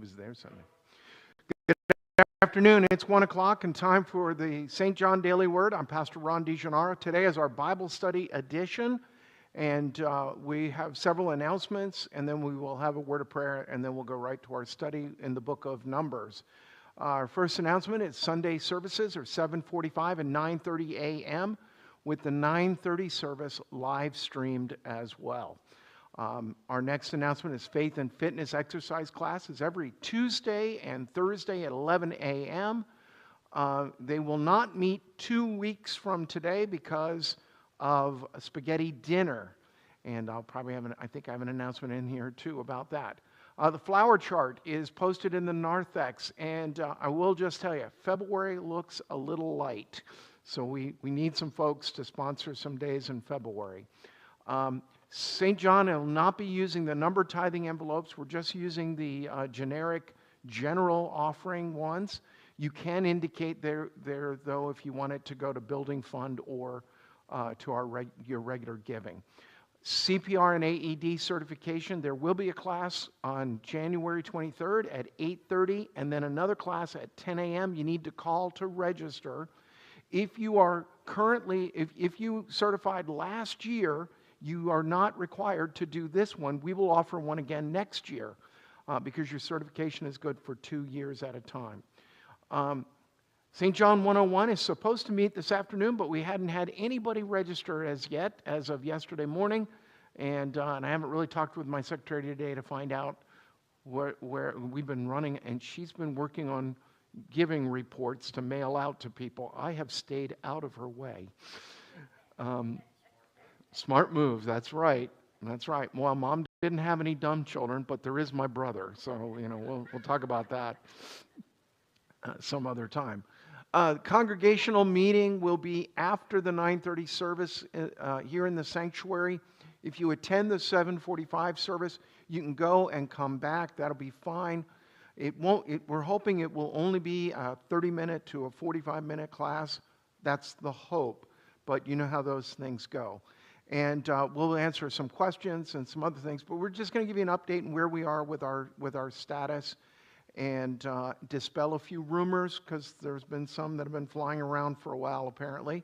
was there Sunday. Good afternoon. It's 1 o'clock and time for the St. John Daily Word. I'm Pastor Ron Genaro. Today is our Bible study edition, and we have several announcements, and then we will have a word of prayer, and then we'll go right to our study in the book of Numbers. Our first announcement is Sunday services are 7:45 and 9:30 a.m. with the 9:30 service live streamed as well. Our next announcement is Faith and Fitness Exercise classes every Tuesday and Thursday at 11 a.m. They will not meet 2 weeks from today because of a spaghetti dinner. And I'll probably have I think I have an announcement in here too about that. The flower chart is posted in the narthex, and I will just tell you, February looks a little light. So we need some folks to sponsor some days in February. St. John will not be using the number tithing envelopes. We're just using the generic general offering ones. You can indicate there though, if you want it to go to building fund or to your regular giving. CPR and AED certification, there will be a class on January 23rd at 8:30 and then another class at 10 a.m. You need to call to register. If you are currently, if you certified last year, you are not required to do this one. We will offer one again next year because your certification is good for 2 years at a time. St. John 101 is supposed to meet this afternoon, but we hadn't had anybody register as yet, as of yesterday morning. And I haven't really talked with my secretary today to find out where we've been running. And she's been working on giving reports to mail out to people. I have stayed out of her way. Smart move, that's right. That's right. Well, Mom didn't have any dumb children, but there is my brother. So, we'll talk about that some other time. Congregational meeting will be after the 9:30 service here in the sanctuary. If you attend the 7:45 service, you can go and come back. That'll be fine. We're hoping it will only be a 30-minute to a 45-minute class. That's the hope. But you know how those things go. And we'll answer some questions and some other things. But we're just going to give you an update on where we are with our status and dispel a few rumors, because there's been some that have been flying around for a while apparently.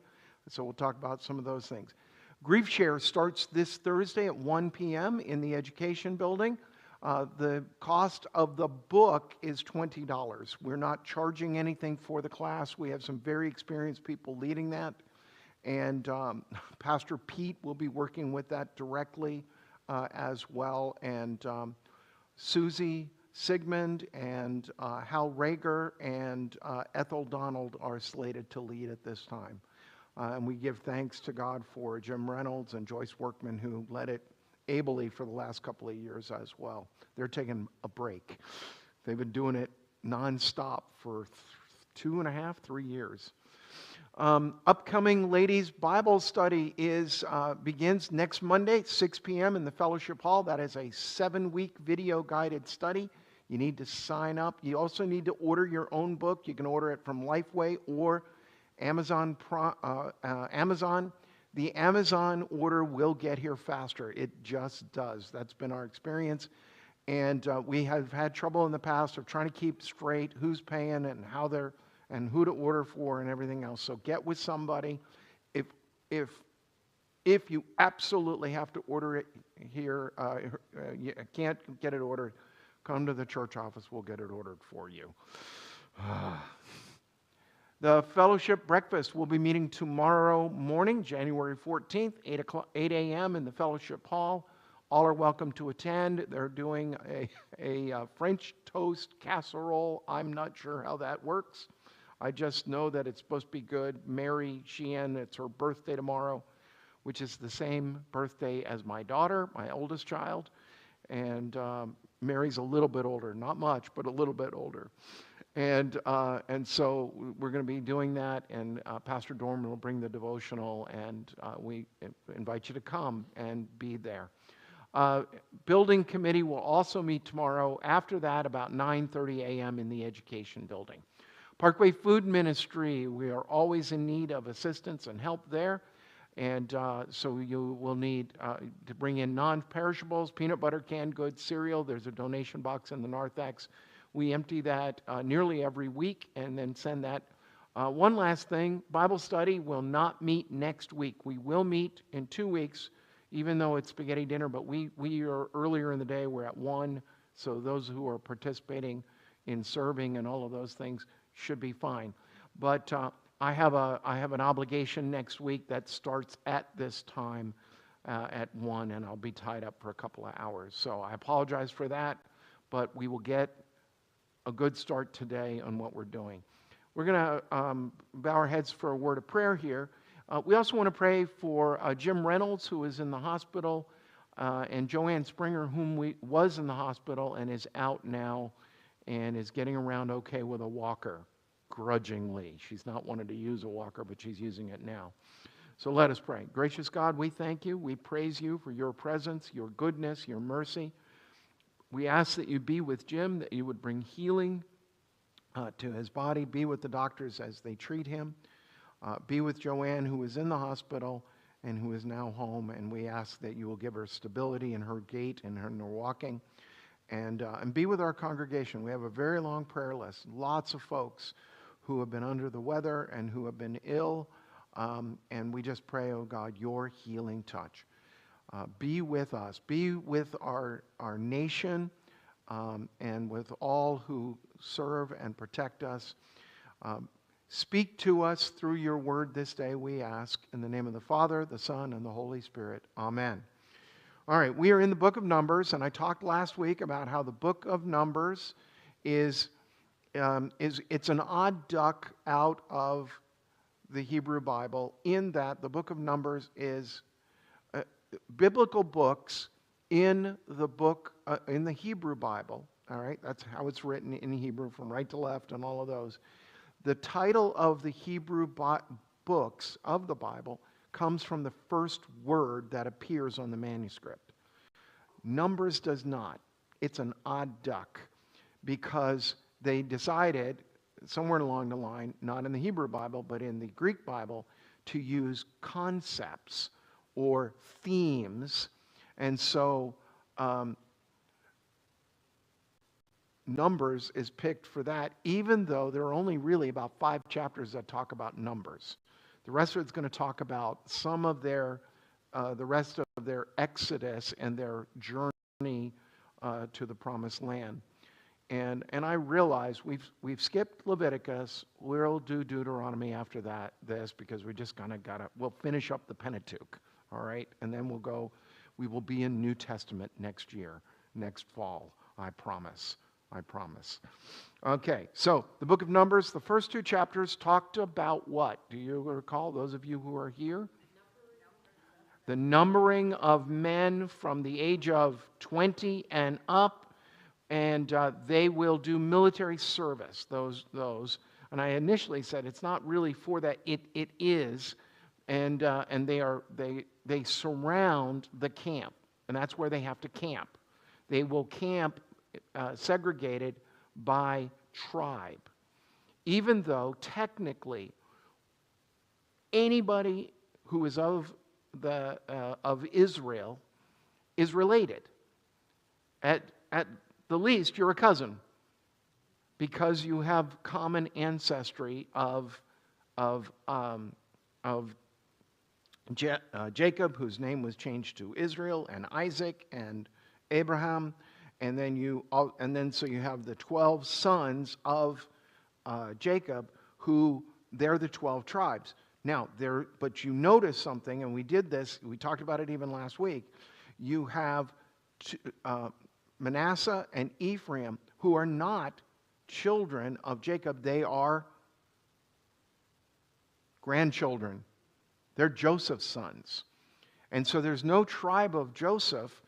So we'll talk about some of those things. Grief Share starts this Thursday at 1 p.m. in the Education Building. The cost of the book is $20. We're not charging anything for the class. We have some very experienced people leading that. And Pastor Pete will be working with that directly as well. And Susie Sigmund and Hal Rager and Ethel Donald are slated to lead at this time. And we give thanks to God for Jim Reynolds and Joyce Workman, who led it ably for the last couple of years as well. They're taking a break. They've been doing it nonstop for 2.5, 3 years. Upcoming ladies' Bible study begins next Monday, 6 p.m. in the Fellowship Hall. That is a 7-week video guided study. You need to sign up. You also need to order your own book. You can order it from Lifeway or Amazon. The Amazon order will get here faster. It just does. That's been our experience. And we have had trouble in the past of trying to keep straight who's paying and how they're and who to order for and everything else. So get with somebody. If you absolutely have to order it here, you can't get it ordered, come to the church office. We'll get it ordered for you. The fellowship breakfast will be meeting tomorrow morning, January 14th, 8 a.m. in the Fellowship Hall. All are welcome to attend. They're doing a French toast casserole. I'm not sure how that works. I just know that it's supposed to be good. Mary Sheehan, it's her birthday tomorrow, which is the same birthday as my daughter, my oldest child. And Mary's a little bit older, not much, but a little bit older. And so we're going to be doing that, and Pastor Dorman will bring the devotional, and we invite you to come and be there. Building committee will also meet tomorrow. After that, about 9:30 a.m. in the Education Building. Parkway Food Ministry, we are always in need of assistance and help there. And so you will need to bring in non-perishables, peanut butter, canned goods, cereal. There's a donation box in the narthex. We empty that nearly every week and then send that. One last thing, Bible study will not meet next week. We will meet in 2 weeks, even though it's spaghetti dinner, but we are earlier in the day. We're at 1, so those who are participating in serving and all of those things should be fine. But I have an obligation next week that starts at this time at 1, and I'll be tied up for a couple of hours. So I apologize for that, but we will get a good start today on what we're doing. We're going to bow our heads for a word of prayer here. We also want to pray for Jim Reynolds, who is in the hospital, and Joanne Springer, whom was in the hospital and is out now and is getting around okay with a walker, grudgingly. She's not wanted to use a walker, but she's using it now. So let us pray. Gracious God, we thank you. We praise you for your presence, your goodness, your mercy. We ask that you be with Jim, that you would bring healing to his body, be with the doctors as they treat him, be with Joanne, who is in the hospital and who is now home, and we ask that you will give her stability in her gait and her walking, and be with our congregation. We have a very long prayer list, lots of folks who have been under the weather and who have been ill, and we just pray, oh God, your healing touch. Be with us, be with our nation, and with all who serve and protect us. Speak to us through your word this day, we ask, in the name of the Father, the Son, and the Holy Spirit. Amen. All right, we are in the book of Numbers, and I talked last week about how the book of Numbers it's an odd duck out of the Hebrew Bible, in that the book of Numbers is biblical books in the Hebrew Bible. All right, that's how it's written in Hebrew from right to left and all of those. The title of the Hebrew books of the Bible comes from the first word that appears on the manuscript. Numbers does not. It's an odd duck because they decided somewhere along the line, not in the Hebrew Bible, but in the Greek Bible, to use concepts or themes. And so Numbers is picked for that, even though there are only really about 5 chapters that talk about numbers. The rest of it's going to talk about some of the rest of their exodus and their journey to the promised land. And I realize we've skipped Leviticus. We'll do Deuteronomy after this because we just kind of we'll finish up the Pentateuch, all right? And then we will be in New Testament next year, next fall, I promise. Okay, so the book of Numbers, the first 2 chapters talked about what? Do you recall, those of you who are here? The numbering of men from the age of 20 and up, and they will do military service, those. And I initially said it's not really for that. It is, and they surround the camp, and that's where they have to camp. They will camp segregated by tribe, even though technically anybody who is of Israel is related. At the least, you're a cousin, because you have common ancestry of Jacob, whose name was changed to Israel, and Isaac and Abraham. And then so you have the 12 sons of Jacob, who they're the 12 tribes. Now, but you notice something, and we talked about it even last week. You have Manasseh and Ephraim, who are not children of Jacob. They are grandchildren. They're Joseph's sons. And so there's no tribe of Joseph.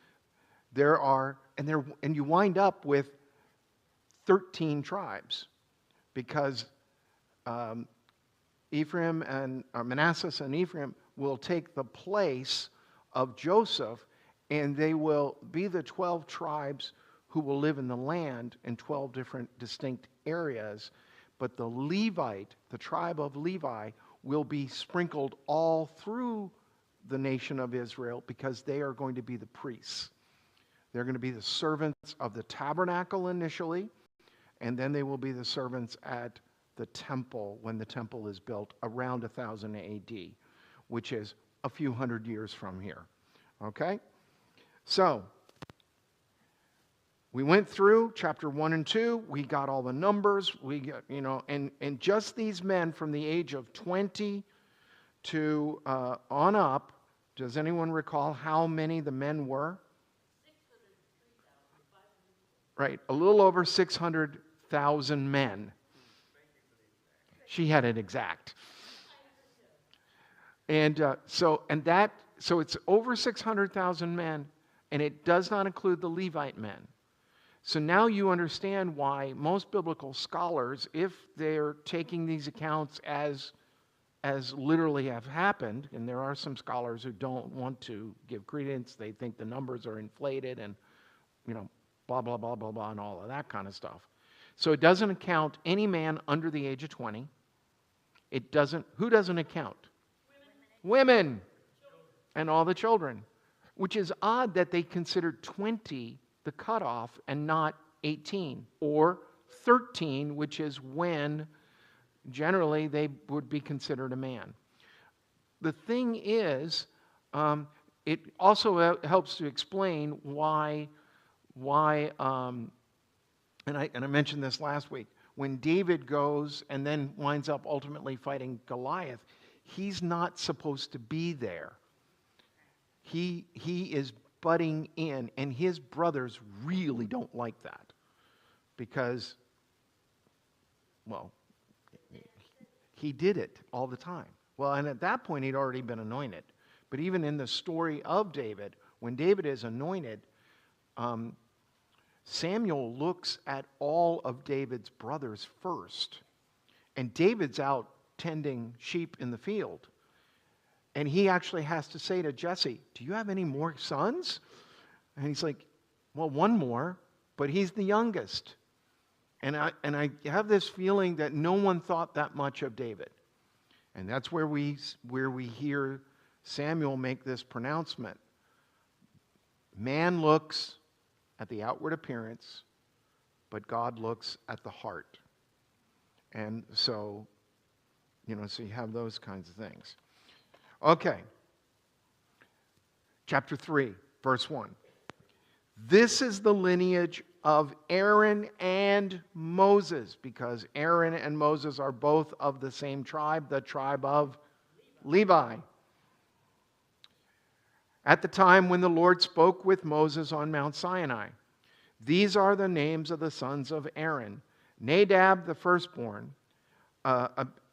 And you wind up with 13 tribes, because Manasseh and Ephraim will take the place of Joseph, and they will be the 12 tribes who will live in the land in 12 different distinct areas. But the tribe of Levi, will be sprinkled all through the nation of Israel, because they are going to be the priests. They're going to be the servants of the tabernacle initially, and then they will be the servants at the temple when the temple is built around 1000 AD, which is a few hundred years from here. Okay? So, we went through chapter 1 and 2. We got all the numbers. We got, and just these men from the age of 20 to on up. Does anyone recall how many the men were? Right, a little over 600,000 men. She had it exact. And so it's over 600,000 men, and it does not include the Levite men. So now you understand why most biblical scholars, if they're taking these accounts as literally have happened, and there are some scholars who don't want to give credence, they think the numbers are inflated and, blah, blah, blah, blah, blah, and all of that kind of stuff. So it doesn't account any man under the age of 20. Who doesn't account? Women. And all the children. Which is odd that they considered 20 the cutoff and not 18 or 13, which is when generally they would be considered a man. The thing is, it also helps to explain why and I mentioned this last week, when David goes and then winds up ultimately fighting Goliath, he's not supposed to be there. He is butting in, and his brothers really don't like that because, well, he did it all the time. Well, and at that point, he'd already been anointed. But even in the story of David, when David is anointed, Samuel looks at all of David's brothers first. And David's out tending sheep in the field. And he actually has to say to Jesse, do you have any more sons? And he's like, well, one more, but he's the youngest. And I have this feeling that no one thought that much of David. And that's where we hear Samuel make this pronouncement. Man looks at the outward appearance, but God looks at the heart. And so, so you have those kinds of things. Okay. Chapter 3, verse 1. This is the lineage of Aaron and Moses, because Aaron and Moses are both of the same tribe, the tribe of Levi. At the time when the Lord spoke with Moses on Mount Sinai, these are the names of the sons of Aaron: Nadab the firstborn,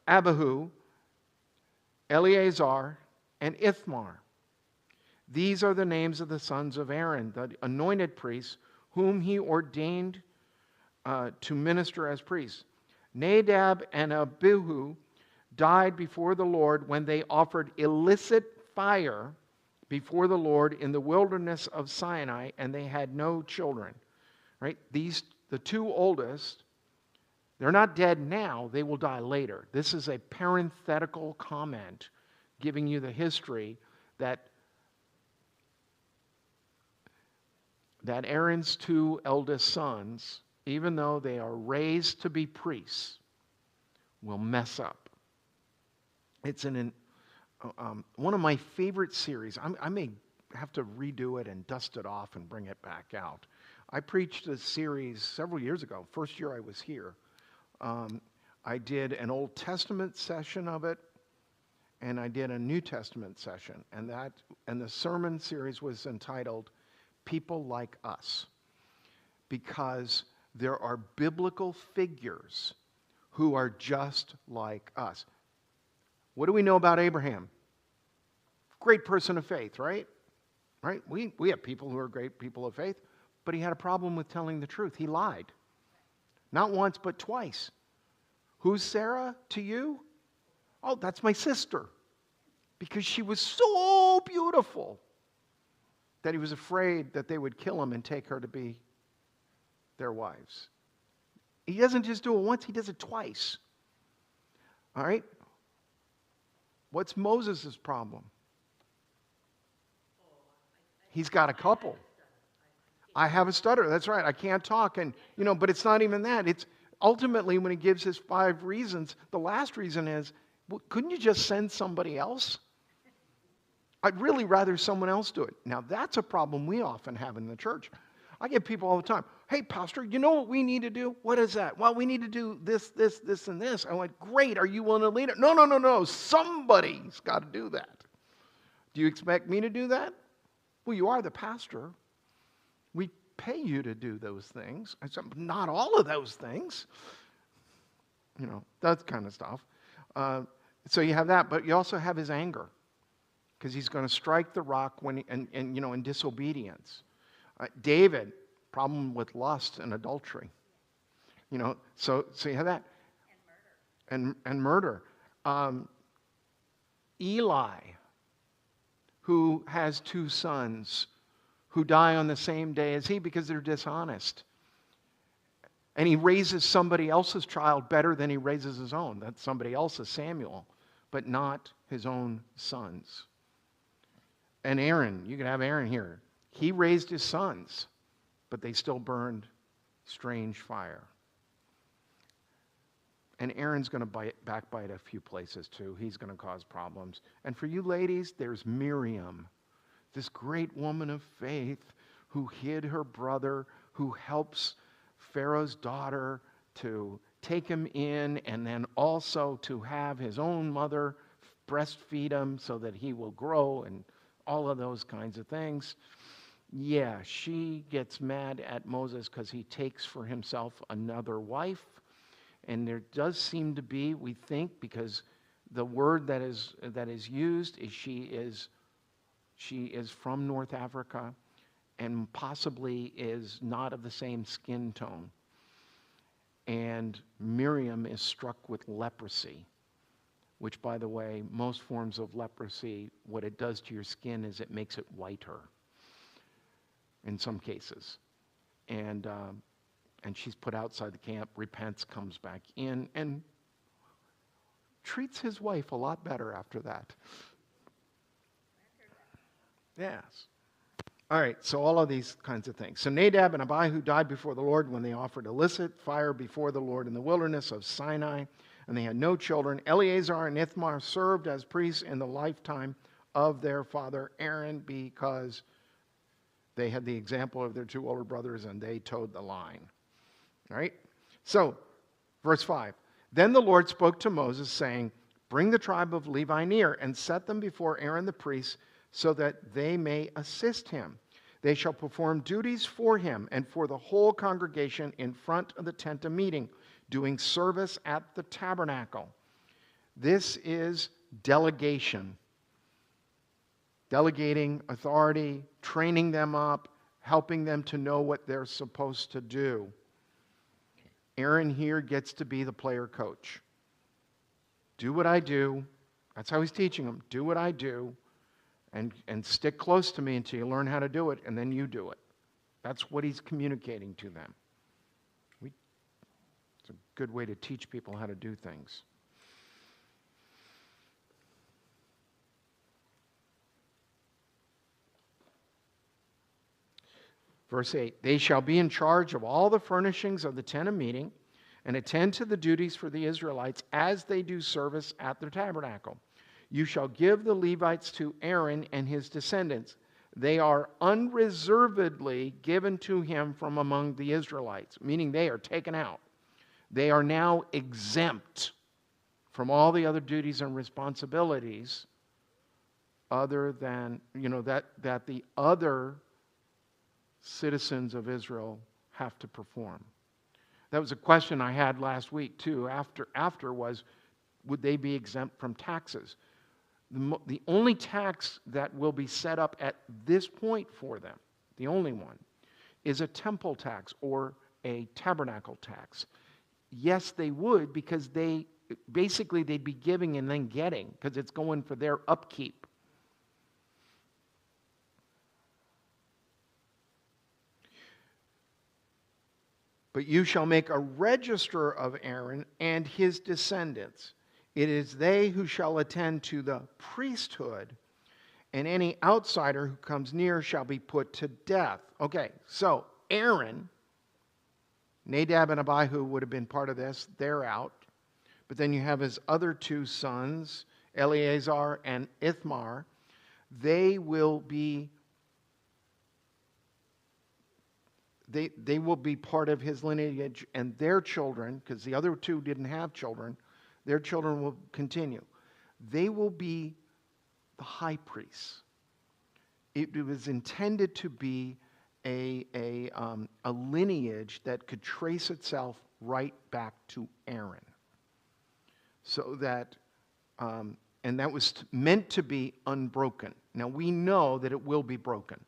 Abihu, Eleazar, and Ithamar. These are the names of the sons of Aaron, the anointed priests, whom he ordained to minister as priests. Nadab and Abihu died before the Lord when they offered illicit fire before the Lord in the wilderness of Sinai, and they had no children. Right? The two oldest, they're not dead now, they will die later. This is a parenthetical comment giving you the history that Aaron's two eldest sons, even though they are raised to be priests, will mess up. It's one of my favorite series. I may have to redo it and dust it off and bring it back out. I preached a series several years ago, first year I was here. I did an Old Testament session of it, and I did a New Testament session. And the sermon series was entitled People Like Us, because there are biblical figures who are just like us. What do we know about Abraham? Great person of faith, right? Right? We have people who are great people of faith, but he had a problem with telling the truth. He lied. Not once, but twice. Who's Sarah to you? Oh, that's my sister. Because she was so beautiful that he was afraid that they would kill him and take her to be their wives. He doesn't just do it once, he does it twice. All right? What's Moses' problem? He's got a couple. I have a stutter. That's right. I can't talk. And, but it's not even that. It's ultimately when he gives his 5 reasons, the last reason is, well, couldn't you just send somebody else? I'd really rather someone else do it. Now, that's a problem we often have in the church. I get people all the time, hey, pastor, you know what we need to do? What is that? Well, we need to do this, this, this, and this. I went, great. Are you willing to lead it? No. Somebody's got to do that. Do you expect me to do that? Well, you are the pastor. We pay you to do those things. I said, not all of those things. That kind of stuff. So you have that, but you also have his anger, because he's going to strike the rock in disobedience. David, problem with lust and adultery. So you have that. And murder. Eli, who has 2 sons who die on the same day as he because they're dishonest. And he raises somebody else's child better than he raises his own. That's somebody else's, Samuel, but not his own sons. And Aaron, you can have Aaron here. He raised his sons, but they still burned strange fire. And Aaron's going to backbite a few places too. He's going to cause problems. And for you ladies, there's Miriam, this great woman of faith who hid her brother, who helps Pharaoh's daughter to take him in, and then also to have his own mother breastfeed him so that he will grow, and all of those kinds of things. Yeah, she gets mad at Moses because he takes for himself another wife. And there does seem to be, we think, because the word that is used is she is from North Africa and possibly is not of the same skin tone. And Miriam is struck with leprosy, which, by the way, most forms of leprosy, what it does to your skin is it makes it whiter in some cases. And she's put outside the camp, repents, comes back in, and treats his wife a lot better after that. Yes. All right, so all of these kinds of things. So Nadab and Abihu died before the Lord when they offered illicit fire before the Lord in the wilderness of Sinai, and they had no children. Eleazar and Ithamar served as priests in the lifetime of their father Aaron because they had the example of their 2 older brothers and they towed the line. All right? So, verse 5. Then the Lord spoke to Moses, saying, bring the tribe of Levi near and set them before Aaron the priest so that they may assist him. They shall perform duties for him and for the whole congregation in front of the tent of meeting, doing service at the tabernacle. This is delegation. Delegating authority, training them up, helping them to know what they're supposed to do. Aaron here gets to be the player coach. Do what I do. That's how he's teaching them. Do what I do and stick close to me until you learn how to do it, and then you do it. That's what he's communicating to them. It's a good way to teach people how to do things. Verse 8, they shall be in charge of all the furnishings of the tent of meeting and attend to the duties for the Israelites as they do service at their tabernacle. You shall give the Levites to Aaron and his descendants. They are unreservedly given to him from among the Israelites, meaning they are taken out. They are now exempt from all the other duties and responsibilities other than, that the other citizens of Israel have to perform. That was a question I had last week too. After was, would they be exempt from taxes? The only tax that will be set up at this point for them, the only one, is a temple tax or a tabernacle tax. Yes, they would, because they'd be giving and then getting, because it's going for their upkeep. But you shall make a register of Aaron and his descendants. It is they who shall attend to the priesthood and any outsider who comes near shall be put to death. Okay, so Aaron, Nadab and Abihu would have been part of this. They're out. But then you have his other two sons, Eleazar and Ithamar. They will be part of his lineage, and their children, because the other two didn't have children, their children will continue. They will be the high priests. It was intended to be a lineage that could trace itself right back to Aaron. So that, and that was meant to be unbroken. Now we know that it will be broken.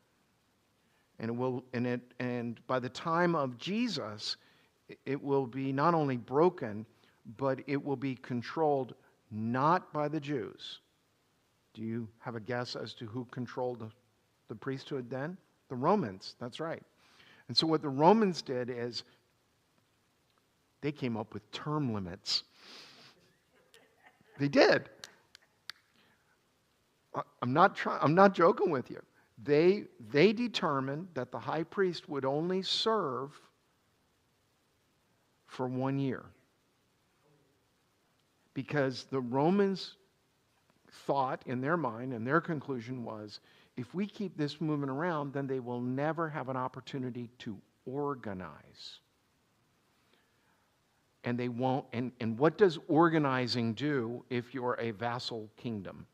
And by the time of Jesus, it will be not only broken, but it will be controlled not by the Jews. Do you have a guess as to who controlled the priesthood then? The Romans, that's right. And so what the Romans did is they came up with term limits. They did. I'm not joking with you. They determined that the high priest would only serve for 1 year. Because the Romans thought in their mind, and their conclusion was, if we keep this moving around, then they will never have an opportunity to organize. And they won't, and what does organizing do if you're a vassal kingdom?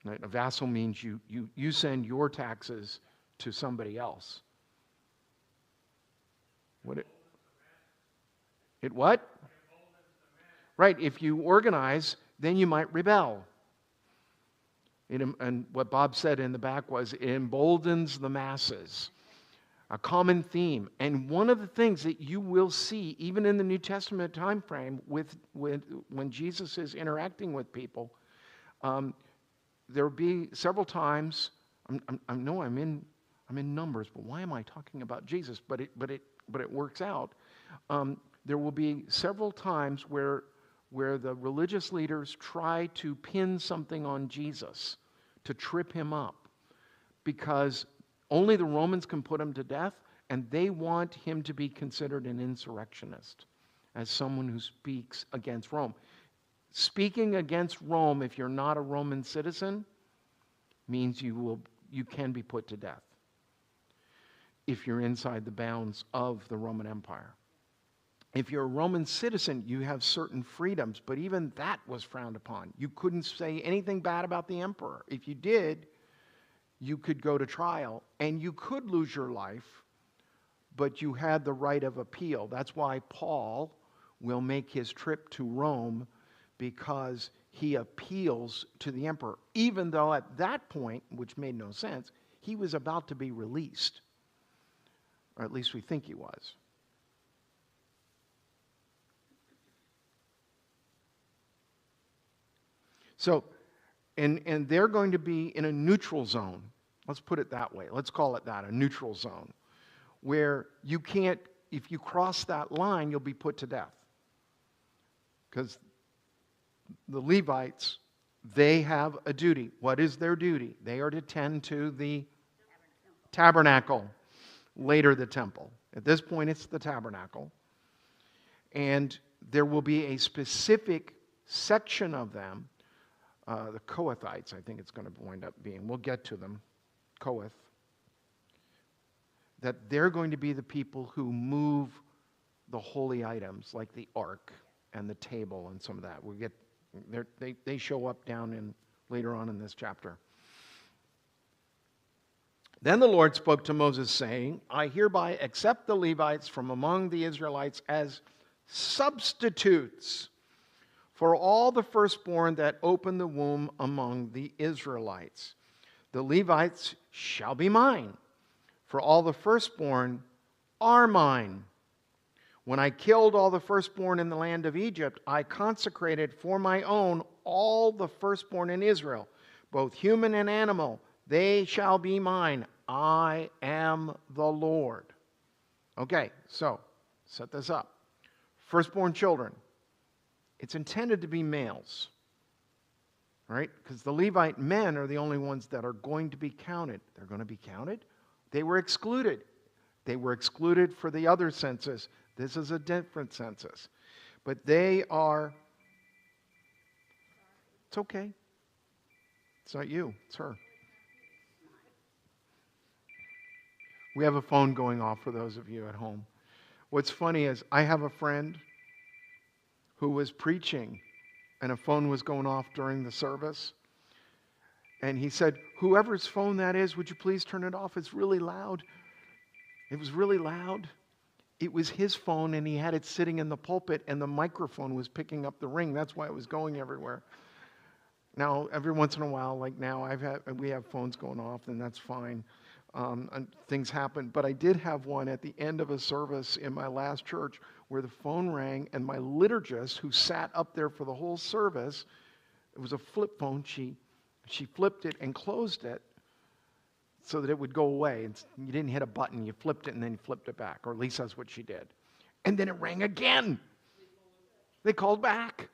Right? A vassal means you send your taxes to somebody else. It what? Right, if you organize, then you might rebel. And what Bob said in the back was, it emboldens the masses. A common theme. And one of the things that you will see, even in the New Testament time frame, with when Jesus is interacting with people, there will be several times. I know I'm in Numbers, but why am I talking about Jesus? But it works out. There will be several times where the religious leaders try to pin something on Jesus to trip him up, because only the Romans can put him to death, and they want him to be considered an insurrectionist, as someone who speaks against Rome. Speaking against Rome, if you're not a Roman citizen, means you can be put to death if you're inside the bounds of the Roman Empire. If you're a Roman citizen, you have certain freedoms, but even that was frowned upon. You couldn't say anything bad about the emperor. If you did, you could go to trial, and you could lose your life, but you had the right of appeal. That's why Paul will make his trip to Rome, because he appeals to the emperor, even though at that point, which made no sense, he was about to be released. Or at least we think he was. So, and they're going to be in a neutral zone. Let's put it that way. Let's call it that, a neutral zone, where you can't, if you cross that line, you'll be put to death. Because the Levites, they have a duty. What is their duty? They are to tend to the tabernacle, later the temple. At this point, it's the tabernacle. And there will be a specific section of them, the Kohathites, I think it's going to wind up being. We'll get to them, Kohath. That they're going to be the people who move the holy items, like the ark and the table and some of that. We'll get, they show up down in later on in this chapter. Then the Lord spoke to Moses, saying, I hereby accept the Levites from among the Israelites as substitutes for all the firstborn that open the womb among the Israelites. The Levites shall be mine, for all the firstborn are mine. When I killed all the firstborn in the land of Egypt, I consecrated for my own all the firstborn in Israel, both human and animal. They shall be mine. I am the Lord. Okay, so set this up. Firstborn children. It's intended to be males. right? Because the Levite men are the only ones that are going to be counted. They're going to be counted. They were excluded. They were excluded for the other census. This is a different census. But they are, it's okay. It's not you, it's her. We have a phone going off for those of you at home. What's funny is I have a friend who was preaching and a phone was going off during the service. And he said, whoever's phone that is, would you please turn it off? It's really loud. It was really loud. It was his phone, and he had it sitting in the pulpit, and the microphone was picking up the ring. That's why it was going everywhere. Now, every once in a while, like now, we have phones going off, and that's fine. And things happen. But I did have one at the end of a service in my last church where the phone rang, and my liturgist, who sat up there for the whole service, it was a flip phone. She flipped it and closed it so that it would go away. You didn't hit a button. You flipped it and then you flipped it back, or at least that's what she did. And then it rang again. They called back.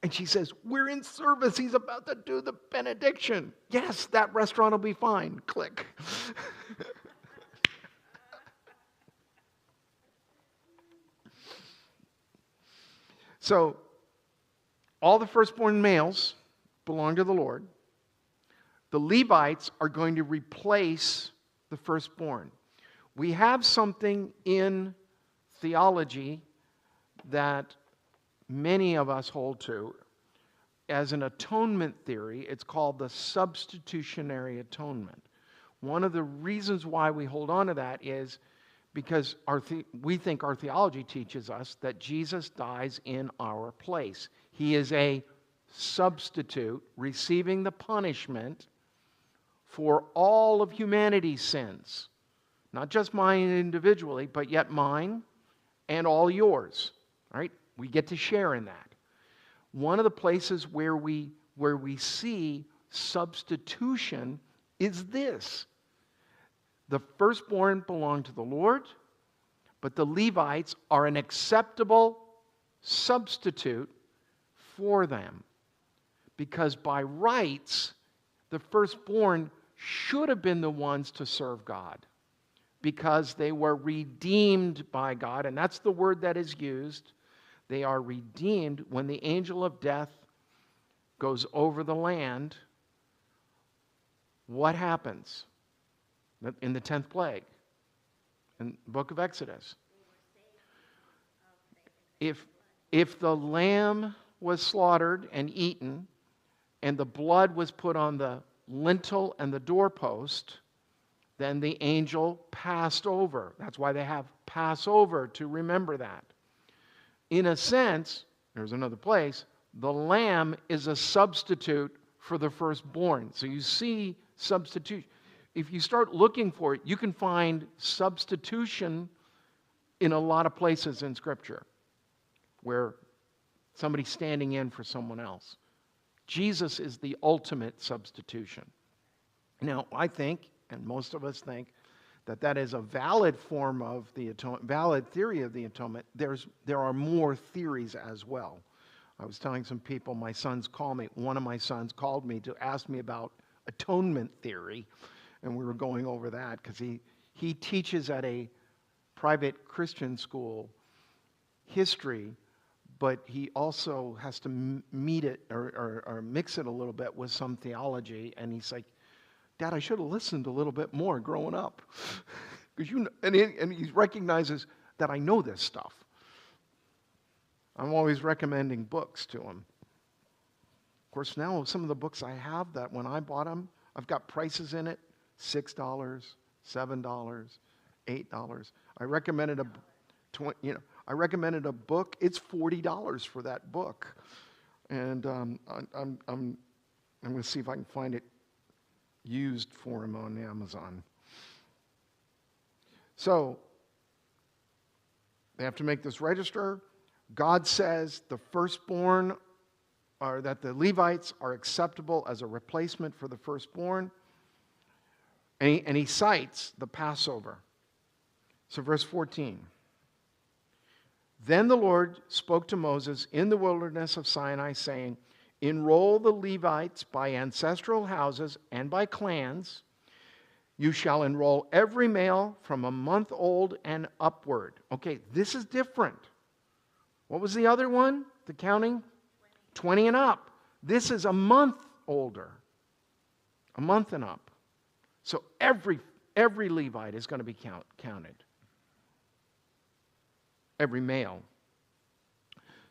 And she says, we're in service. He's about to do the benediction. Yes, that restaurant will be fine. Click. So, all the firstborn males belong to the Lord. The Levites are going to replace the firstborn. We have something in theology that many of us hold to as an atonement theory. It's called the substitutionary atonement. One of the reasons why we hold on to that is because we think our theology teaches us that Jesus dies in our place. He is a substitute receiving the punishment for all of humanity's sins. Not just mine individually, but yet mine and all yours. All right? We get to share in that. One of the places where we see substitution is this. The firstborn belong to the Lord, but the Levites are an acceptable substitute for them. Because by rights, the firstborn should have been the ones to serve God, because they were redeemed by God, and that's the word that is used. They are redeemed when the angel of death goes over the land. What happens in the 10th plague in the book of Exodus? If the lamb was slaughtered and eaten, and the blood was put on the lintel and the doorpost, then the angel passed over. That's why they have Passover, to remember that. In a sense, there's another place, the lamb is a substitute for the firstborn. So you see substitution. If you start looking for it, you can find substitution in a lot of places in Scripture where somebody's standing in for someone else. Jesus is the ultimate substitution. Now, I think, and most of us think, that is a valid form of the atonement, valid theory of the atonement. There are more theories as well. I was telling some people, one of my sons called me to ask me about atonement theory, and we were going over that because he teaches at a private Christian school history, but he also has to meet it or mix it a little bit with some theology, and he's like, Dad, I should have listened a little bit more growing up. Because and he recognizes that I know this stuff. I'm always recommending books to him. Of course, now some of the books I have, that when I bought them, I've got prices in it, $6, $7, $8. I recommended a book. It's $40 for that book, and I'm going to see if I can find it used for him on Amazon. So they have to make this register. God says the firstborn, or that the Levites are acceptable as a replacement for the firstborn. And he cites the Passover. So verse 14. Then the Lord spoke to Moses in the wilderness of Sinai, saying, enroll the Levites by ancestral houses and by clans. You shall enroll every male from a month old and upward. Okay, this is different. What was the other one? The counting? 20 and up. This is a month older. A month and up. So every Levite is going to be counted. Every male.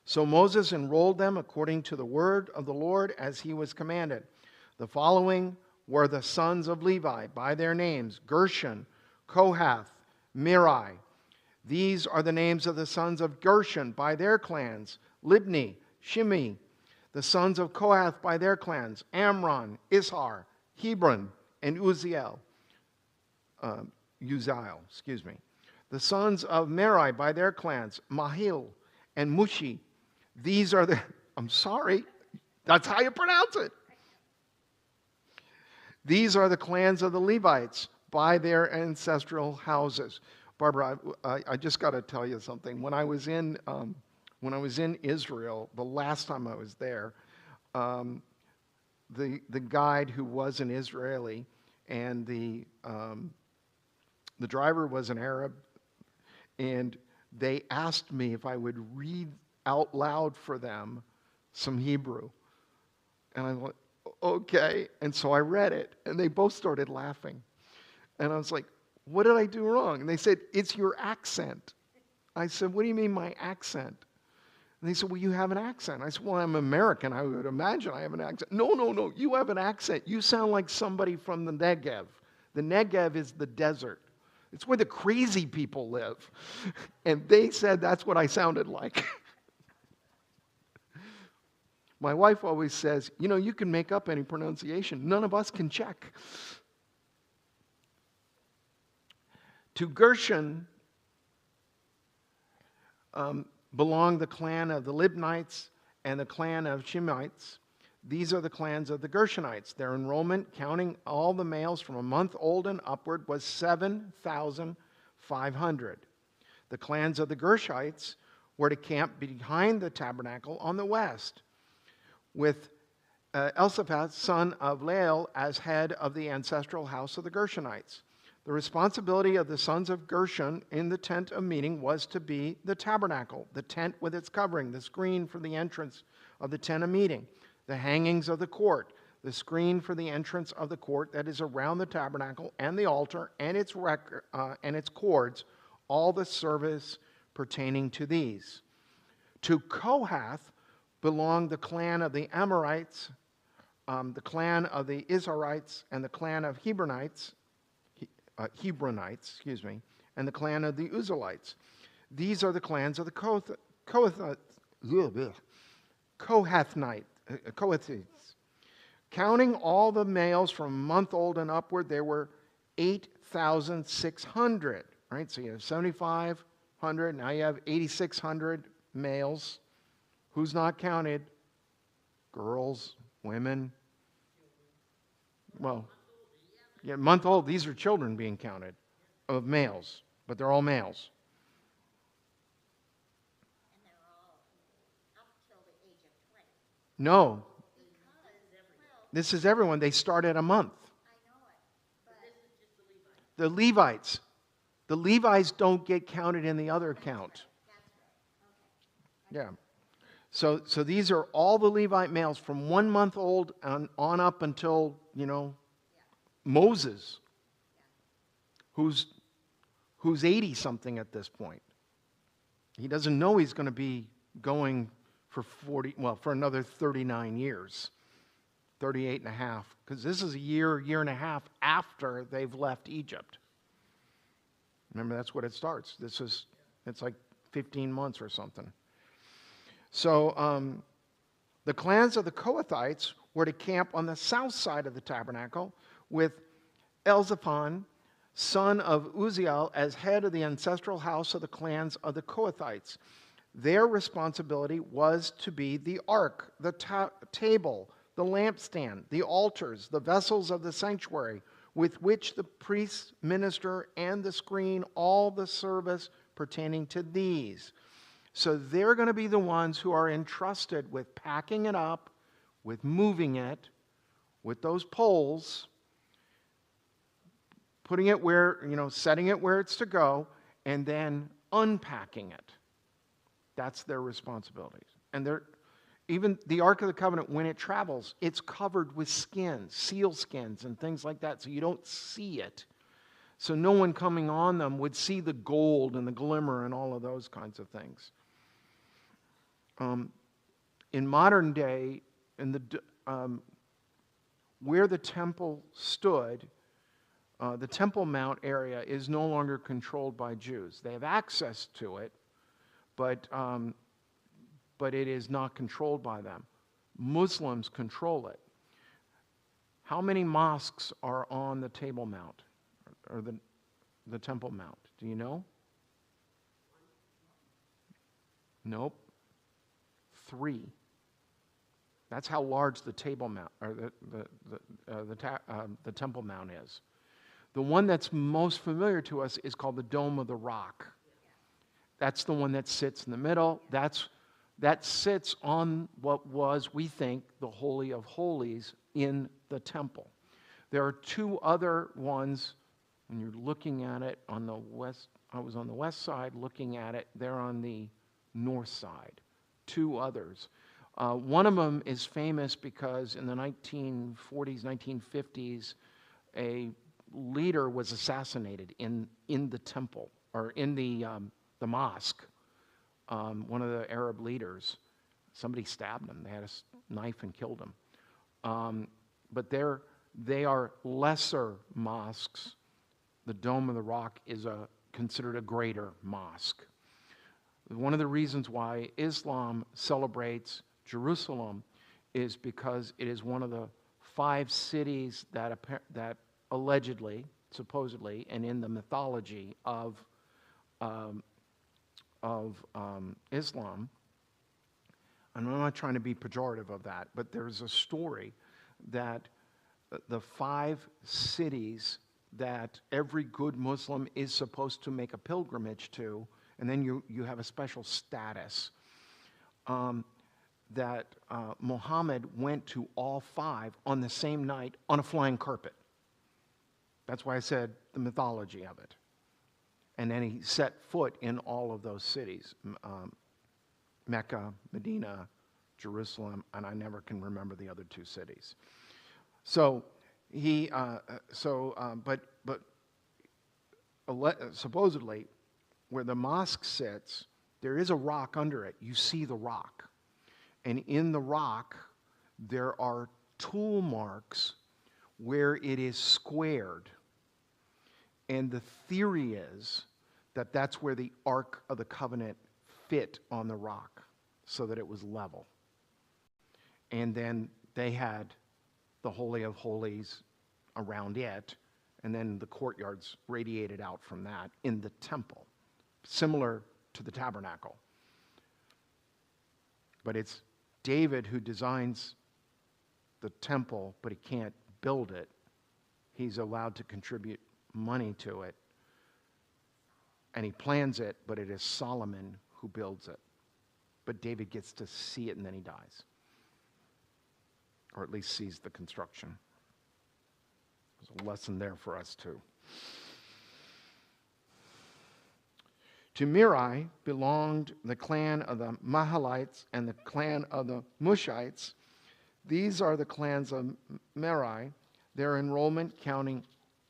So Moses enrolled them according to the word of the Lord as he was commanded. The following were the sons of Levi by their names: Gershon, Kohath, Merari. These are the names of the sons of Gershon by their clans: Libni, Shimei. The sons of Kohath by their clans: Amram, Ishar, Hebron, and Uzziel. The sons of Merari by their clans: Mahil and Mushi. These are the, I'm sorry, that's how you pronounce it. These are the clans of the Levites by their ancestral houses. Barbara, I just got to tell you something. When I was in Israel, the last time I was there, the guide who was an Israeli and the driver was an Arab, and they asked me if I would read out loud for them some Hebrew. And I went, okay. And so I read it, and they both started laughing. And I was like, what did I do wrong? And they said, it's your accent. I said, what do you mean my accent? And they said, well, you have an accent. I said, well, I'm American. I would imagine I have an accent. No, you have an accent. You sound like somebody from the Negev. The Negev is the desert. It's where the crazy people live. And they said that's what I sounded like. My wife always says, you can make up any pronunciation. None of us can check. To Gershon belonged the clan of the Libnites and the clan of Shimeites. These are the clans of the Gershonites. Their enrollment, counting all the males from a month old and upward, was 7,500. The clans of the Gershites were to camp behind the tabernacle on the west, with Elzaphat, son of Lael, as head of the ancestral house of the Gershonites. The responsibility of the sons of Gershon in the tent of meeting was to be the tabernacle, the tent with its covering, the screen for the entrance of the tent of meeting, the hangings of the court, the screen for the entrance of the court that is around the tabernacle, and the altar and its cords, all the service pertaining to these. To Kohath belonged the clan of the Amorites, the clan of the Izharites, and the clan of Hebronites, and the clan of the Uzzielites. These are the clans of the Kohathites. Counting all the males from a month old and upward, there were 8,600. Right? So you have 7,500, now you have 8,600 males. Who's not counted? Girls, women. Well, yeah, month old, these are children being counted of males, but they're all males. And they're all up till the age of 20. No. This is everyone. They start at a month. I know it, but this is just the Levites. The Levites. The Levites don't get counted in the other count. That's right. Okay. Yeah. So these are all the Levite males from 1 month old on up until, Moses, who's 80-something at this point. He doesn't know he's going to be going for another 39 years, 38 and a half, because this is a year and a half after they've left Egypt. Remember, that's what it starts. It's like 15 months or something. So the clans of the Kohathites were to camp on the south side of the tabernacle with Elzaphan, son of Uzziel, as head of the ancestral house of the clans of the Kohathites. Their responsibility was to be the ark, the table, the lampstand, the altars, the vessels of the sanctuary, with which the priests minister, and the screen, all the service pertaining to these. So they're going to be the ones who are entrusted with packing it up, with moving it, with those poles, putting it where, setting it where it's to go, and then unpacking it. That's their responsibilities. And even the Ark of the Covenant, when it travels, it's covered with skins, seal skins and things like that, so you don't see it. So no one coming on them would see the gold and the glimmer and all of those kinds of things. In modern day, where the temple stood, the Temple Mount area is no longer controlled by Jews. They have access to it, but it is not controlled by them. Muslims control it. How many mosques are on the Table Mount, or the Temple Mount? Do you know? Nope. 3. That's how large the Table Mount, or the Temple Mount is. The one that's most familiar to us is called the Dome of the Rock. That's the one that sits in the middle. That sits on what was, we think, the Holy of Holies in the temple. There are 2 other ones, when you're looking at it on the west. I was on the west side looking at it. They're on the north side. 2 others. One of them is famous because in the 1940s, 1950s, a leader was assassinated in the temple, or in the mosque. One of the Arab leaders, somebody stabbed him. They had a knife and killed him. But they are lesser mosques. The Dome of the Rock is considered a greater mosque. One of the reasons why Islam celebrates Jerusalem is because it is one of the 5 cities that allegedly, supposedly, and in the mythology of Islam, and I'm not trying to be pejorative of that, but there's a story that the 5 cities that every good Muslim is supposed to make a pilgrimage to, and then you have a special status, that Muhammad went to all 5 on the same night on a flying carpet. That's why I said the mythology of it. And then he set foot in all of those cities, Mecca, Medina, Jerusalem, and I never can remember the other 2 cities. So supposedly, where the mosque sits, there is a rock under it. You see the rock. And in the rock, there are tool marks where it is squared. And the theory is that that's where the Ark of the Covenant fit on the rock, so that it was level. And then they had the Holy of Holies around it, and then the courtyards radiated out from that in the temple, similar to the tabernacle. But it's David who designs the temple, but he can't build it. He's allowed to contribute money to it, and he plans it, but it is Solomon who builds it. But David gets to see it, and then he dies, or at least sees the construction. There's a lesson there for us too. To Merari belonged the clan of the Mahalites and the clan of the Mushites. These are the clans of Merari. Their enrollment, counting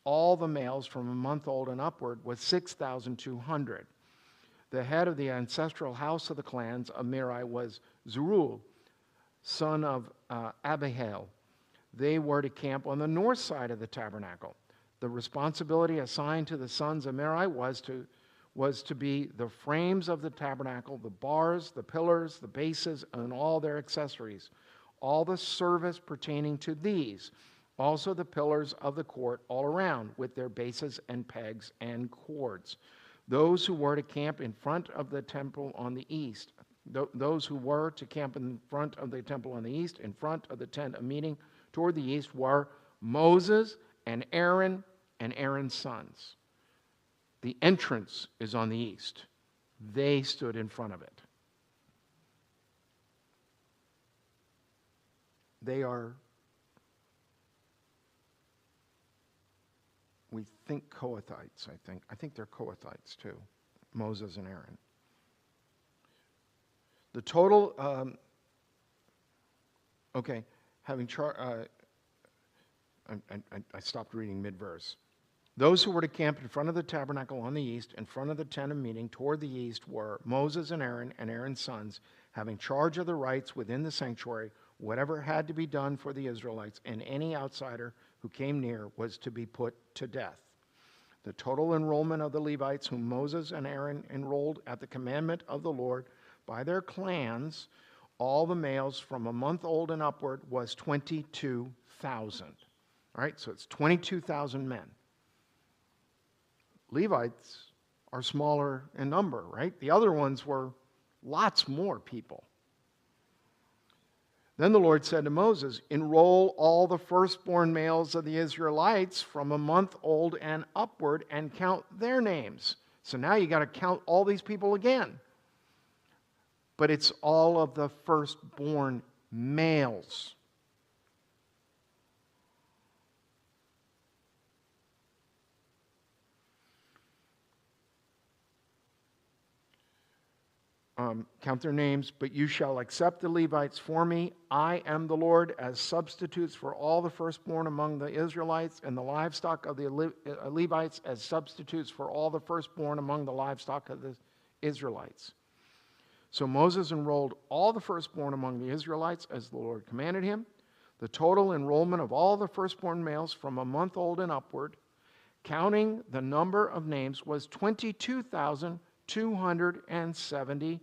all the males from a month old and upward, was 6,200. The head of the ancestral house of the clans of Merari was Zeruiah, son of Abihail. They were to camp on the north side of the tabernacle. The responsibility assigned to the sons of Merari was to be the frames of the tabernacle, the bars, the pillars, the bases, and all their accessories, all the service pertaining to these, also the pillars of the court all around, with their bases and pegs and cords. Those who were to camp in front of the temple on the east, those who were to camp in front of the temple on the east, in front of the tent of meeting toward the east, were Moses and Aaron's sons. The entrance is on the east. They stood in front of it. They are, we think Kohathites, I think. I think they're Kohathites too, Moses and Aaron. The total, I stopped reading mid-verse. Those who were to camp in front of the tabernacle on the east, in front of the tent of meeting toward the east, were Moses and Aaron's sons, having charge of the rites within the sanctuary. Whatever had to be done for the Israelites, and any outsider who came near was to be put to death. The total enrollment of the Levites whom Moses and Aaron enrolled at the commandment of the Lord by their clans, all the males from a month old and upward, was 22,000. All right, so it's 22,000 men. Levites are smaller in number, right? The other ones were lots more people. Then the Lord said to Moses, enroll all the firstborn males of the Israelites from a month old and upward and count their names. So now you got to count all these people again. But it's all of the firstborn males. Count their names, but you shall accept the Levites for me. I am the Lord, as substitutes for all the firstborn among the Israelites, and the livestock of the Levites as substitutes for all the firstborn among the livestock of the Israelites. So Moses enrolled all the firstborn among the Israelites as the Lord commanded him. The total enrollment of all the firstborn males from a month old and upward, counting the number of names, was 22,273.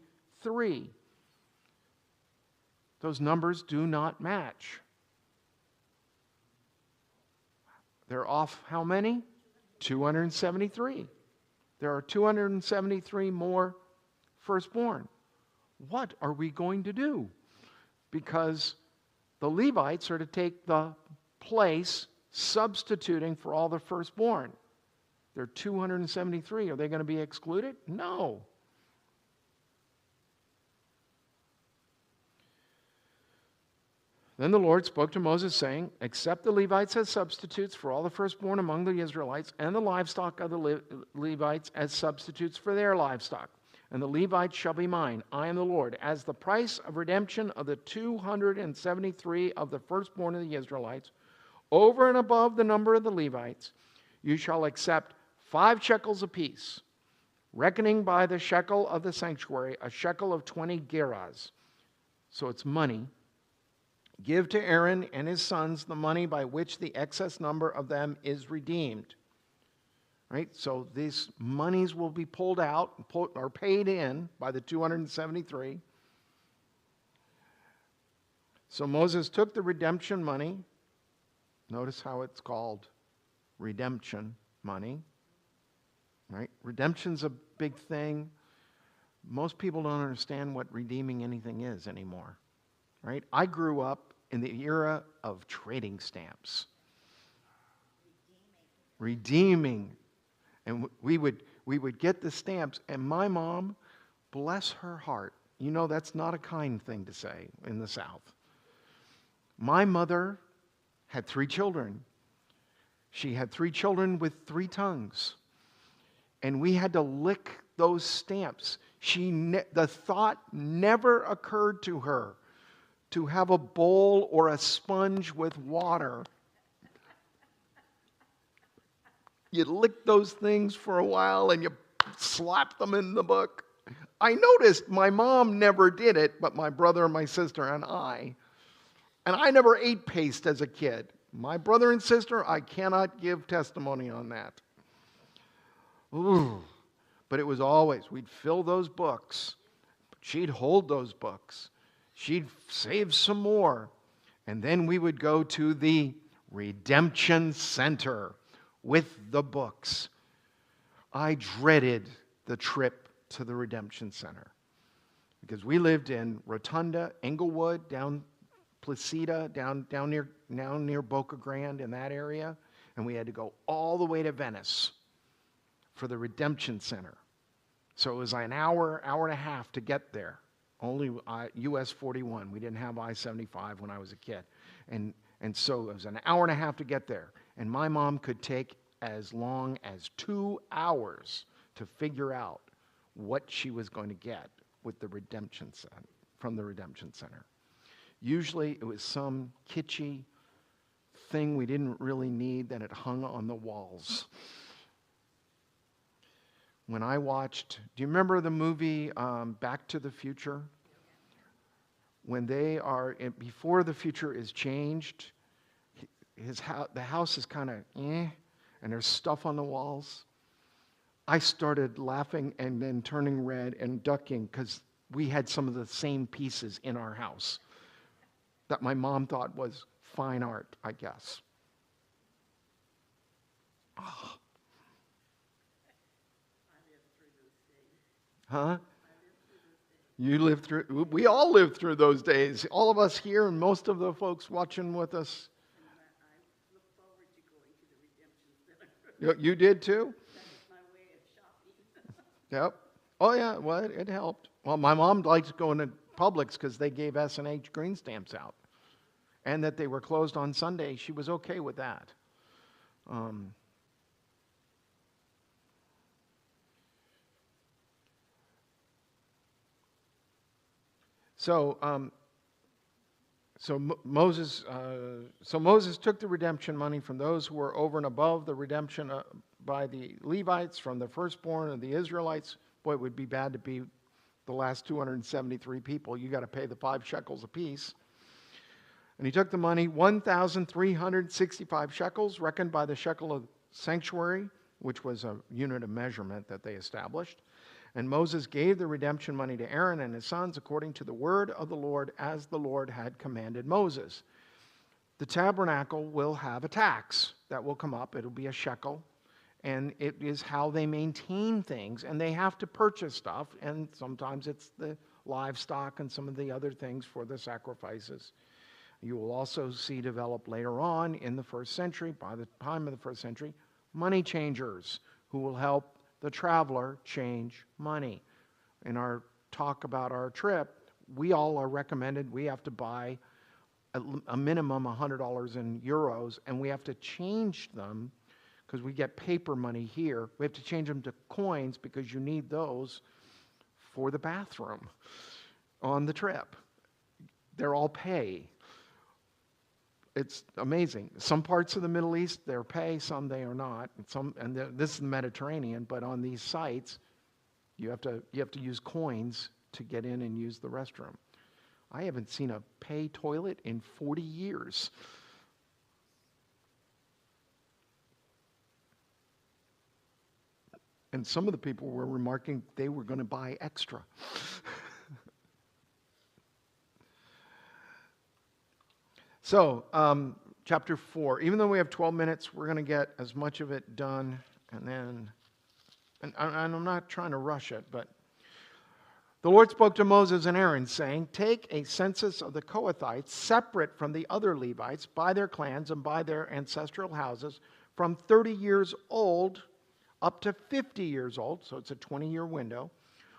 Those numbers do not match. They're off how many? 273. There are 273 more firstborn. What are we going to do? Because the Levites are to take the place substituting for all the firstborn. There are 273. Are they going to be excluded? No. Then the Lord spoke to Moses, saying, accept the Levites as substitutes for all the firstborn among the Israelites, and the livestock of the Levites as substitutes for their livestock. And the Levites shall be mine. I am the Lord. As the price of redemption of the 273 of the firstborn of the Israelites, over and above the number of the Levites, you shall accept 5 shekels apiece, reckoning by the shekel of the sanctuary, a shekel of 20 gerahs. So it's money. Give to Aaron and his sons the money by which the excess number of them is redeemed. Right? So these monies will be pulled out or paid in by the 273. So Moses took the redemption money. Notice how it's called redemption money. Right? Redemption's a big thing. Most people don't understand what redeeming anything is anymore. Right? I grew up in the era of trading stamps. Redeeming. And we would get the stamps, and my mom, bless her heart, you know that's not a kind thing to say in the South. My mother had 3 children. She had 3 children with 3 tongues. And we had to lick those stamps. The thought never occurred to her to have a bowl or a sponge with water. You lick those things for a while and you slap them in the book. I noticed my mom never did it, but my brother, my sister, and I. And I never ate paste as a kid. My brother and sister, I cannot give testimony on that. Ooh. But it was always, we'd fill those books. She'd hold those books. She'd save some more. And then we would go to the Redemption Center with the books. I dreaded the trip to the Redemption Center because we lived in Rotunda, Englewood, down Placida, down near Boca Grande in that area, and we had to go all the way to Venice for the Redemption Center. So it was like an hour and a half to get there. only US 41. We didn't have I-75 when I was a kid. And so it was an hour and a half to get there. And my mom could take as long as 2 hours to figure out what she was going to get with the Redemption Center, from the Redemption Center. Usually it was some kitschy thing we didn't really need that it hung on the walls. When I watched, do you remember the movie Back to the Future? When they are, before the future is changed, the house is kind of and there's stuff on the walls. I started laughing and then turning red and ducking because we had some of the same pieces in our house that my mom thought was fine art, I guess. Oh. Huh? You lived through, we all lived through those days. All of us here and most of the folks watching with us. I look forward to going to the Redemption Center. You did too? That's my way of shopping. Yep. Oh yeah, well, it helped. Well, my mom liked going to Publix because they gave S&H green stamps out. And that they were closed on Sunday. She was okay with that. So Moses took the redemption money from those who were over and above the redemption by the Levites, from the firstborn of the Israelites. Boy, it would be bad to be the last 273 people. You got to pay the 5 shekels apiece. And he took the money, 1,365 shekels, reckoned by the shekel of sanctuary, which was a unit of measurement that they established. And Moses gave the redemption money to Aaron and his sons according to the word of the Lord, as the Lord had commanded Moses. The tabernacle will have a tax that will come up. It'll be a shekel. And it is how they maintain things. And they have to purchase stuff. And sometimes it's the livestock and some of the other things for the sacrifices. You will also see develop later on in the first century, by the time of the first century, money changers who will help the traveler change money. In our talk about our trip, we all are recommended, we have to buy a minimum $100 in euros, and we have to change them because we get paper money here. We have to change them to coins because you need those for the bathroom on the trip. They're all pay. It's amazing. Some parts of the Middle East, they're pay, some they are not. This is the Mediterranean, but on these sites, you have to use coins to get in and use the restroom. I haven't seen a pay toilet in 40 years. And some of the people were remarking they were going to buy extra. So, chapter 4. Even though we have 12 minutes, we're going to get as much of it done. And I'm not trying to rush it, but the Lord spoke to Moses and Aaron, saying, take a census of the Kohathites, separate from the other Levites, by their clans and by their ancestral houses, from 30 years old up to 50 years old, so it's a 20-year window,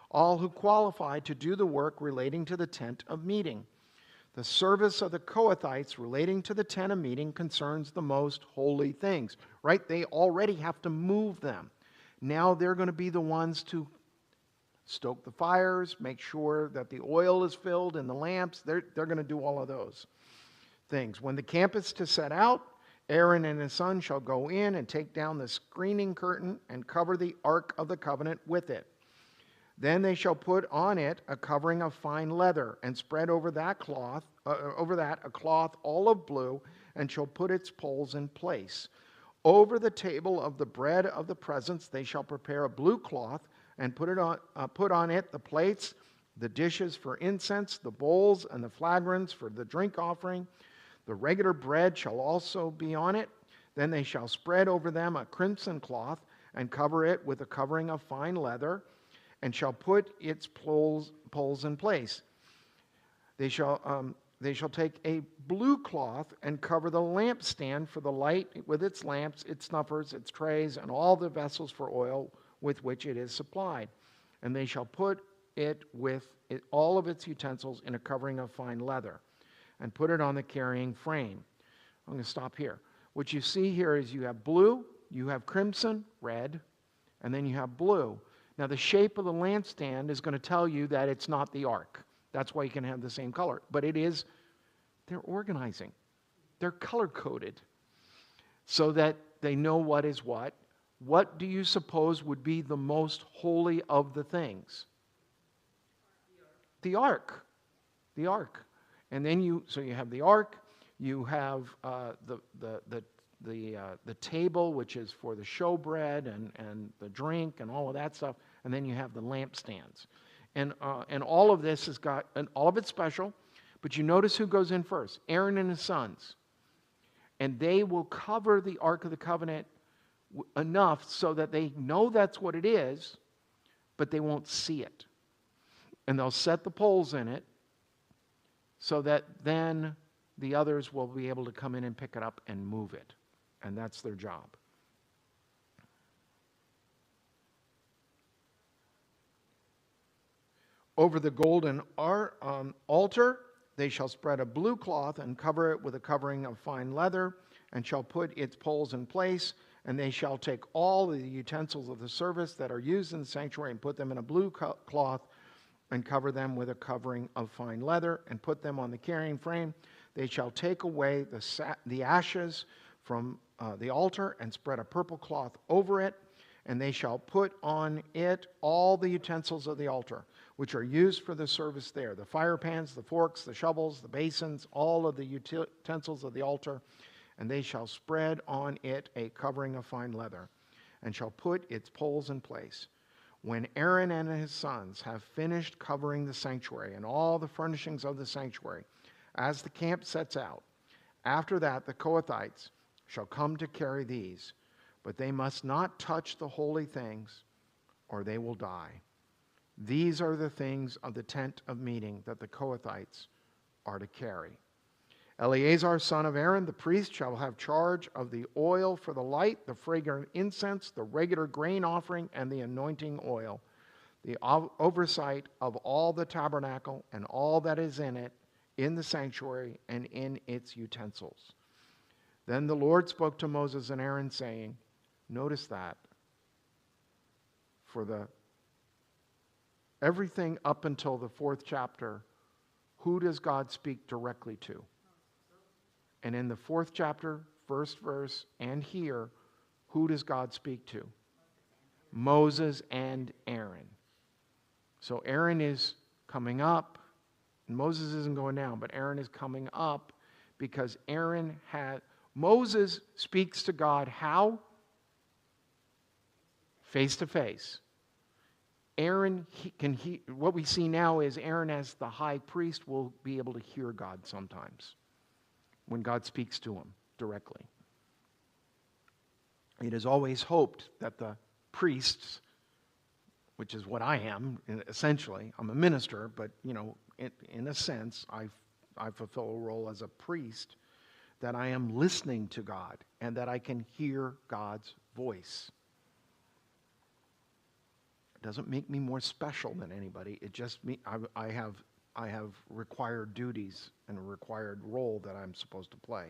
all who qualify to do the work relating to the tent of meeting. The service of the Kohathites relating to the tent of meeting concerns the most holy things, right? They already have to move them. Now they're going to be the ones to stoke the fires, make sure that the oil is filled in the lamps. They're going to do all of those things. When the camp is to set out, Aaron and his son shall go in and take down the screening curtain and cover the ark of the covenant with it. Then they shall put on it a covering of fine leather, and spread over that a cloth olive blue, and shall put its poles in place. Over the table of the bread of the presence they shall prepare a blue cloth, and put on it the plates, the dishes for incense, the bowls, and the flagons for the drink offering. The regular bread shall also be on it. Then they shall spread over them a crimson cloth, and cover it with a covering of fine leather, and shall put its poles in place. They shall take a blue cloth and cover the lampstand for the light with its lamps, its snuffers, its trays, and all the vessels for oil with which it is supplied. And they shall put it with all of its utensils in a covering of fine leather, and put it on the carrying frame. I'm going to stop here. What you see here is you have blue, you have crimson, red, and then you have blue. Now the shape of the lampstand is going to tell you that it's not the ark. That's why you can have the same color. But it is, they're organizing. They're color-coded so that they know what is what. What do you suppose would be the most holy of the things? The ark. The ark. And then so you have the ark, you have the table, which is for the showbread and the drink and all of that stuff, and then you have the lampstands. And all of this has got, and all of it's special, but you notice who goes in first? Aaron and his sons. And they will cover the Ark of the Covenant enough so that they know that's what it is, but they won't see it. And they'll set the poles in it so that then the others will be able to come in and pick it up and move it. And that's their job. Over the golden altar, they shall spread a blue cloth and cover it with a covering of fine leather, and shall put its poles in place. And they shall take all the utensils of the service that are used in the sanctuary and put them in a blue cloth and cover them with a covering of fine leather and put them on the carrying frame. They shall take away the ashes from the altar and spread a purple cloth over it. And they shall put on it all the utensils of the altar, which are used for the service there. The fire pans, the forks, the shovels, the basins, all of the utensils of the altar. And they shall spread on it a covering of fine leather, and shall put its poles in place. When Aaron and his sons have finished covering the sanctuary and all the furnishings of the sanctuary, as the camp sets out, after that the Kohathites shall come to carry these, but they must not touch the holy things, or they will die. These are the things of the tent of meeting that the Kohathites are to carry. Eleazar, son of Aaron, the priest, shall have charge of the oil for the light, the fragrant incense, the regular grain offering, and the anointing oil, the oversight of all the tabernacle and all that is in it, in the sanctuary and in its utensils. Then the Lord spoke to Moses and Aaron, saying, notice that, for everything up until the 4th chapter, who does God speak directly to? And in the 4th chapter, 1st verse, and here, who does God speak to? Moses and Aaron. So Aaron is coming up. And Moses isn't going down, but Aaron is coming up because Moses speaks to God how? Face to face. Aaron, what we see now is Aaron as the high priest will be able to hear God sometimes when God speaks to him directly. It is always hoped that the priests, which is what I am, essentially, I'm a minister, but, in a sense, I fulfill a role as a priest, that I am listening to God and that I can hear God's voice. It doesn't make me more special than anybody. It just I have required duties and a required role that I'm supposed to play.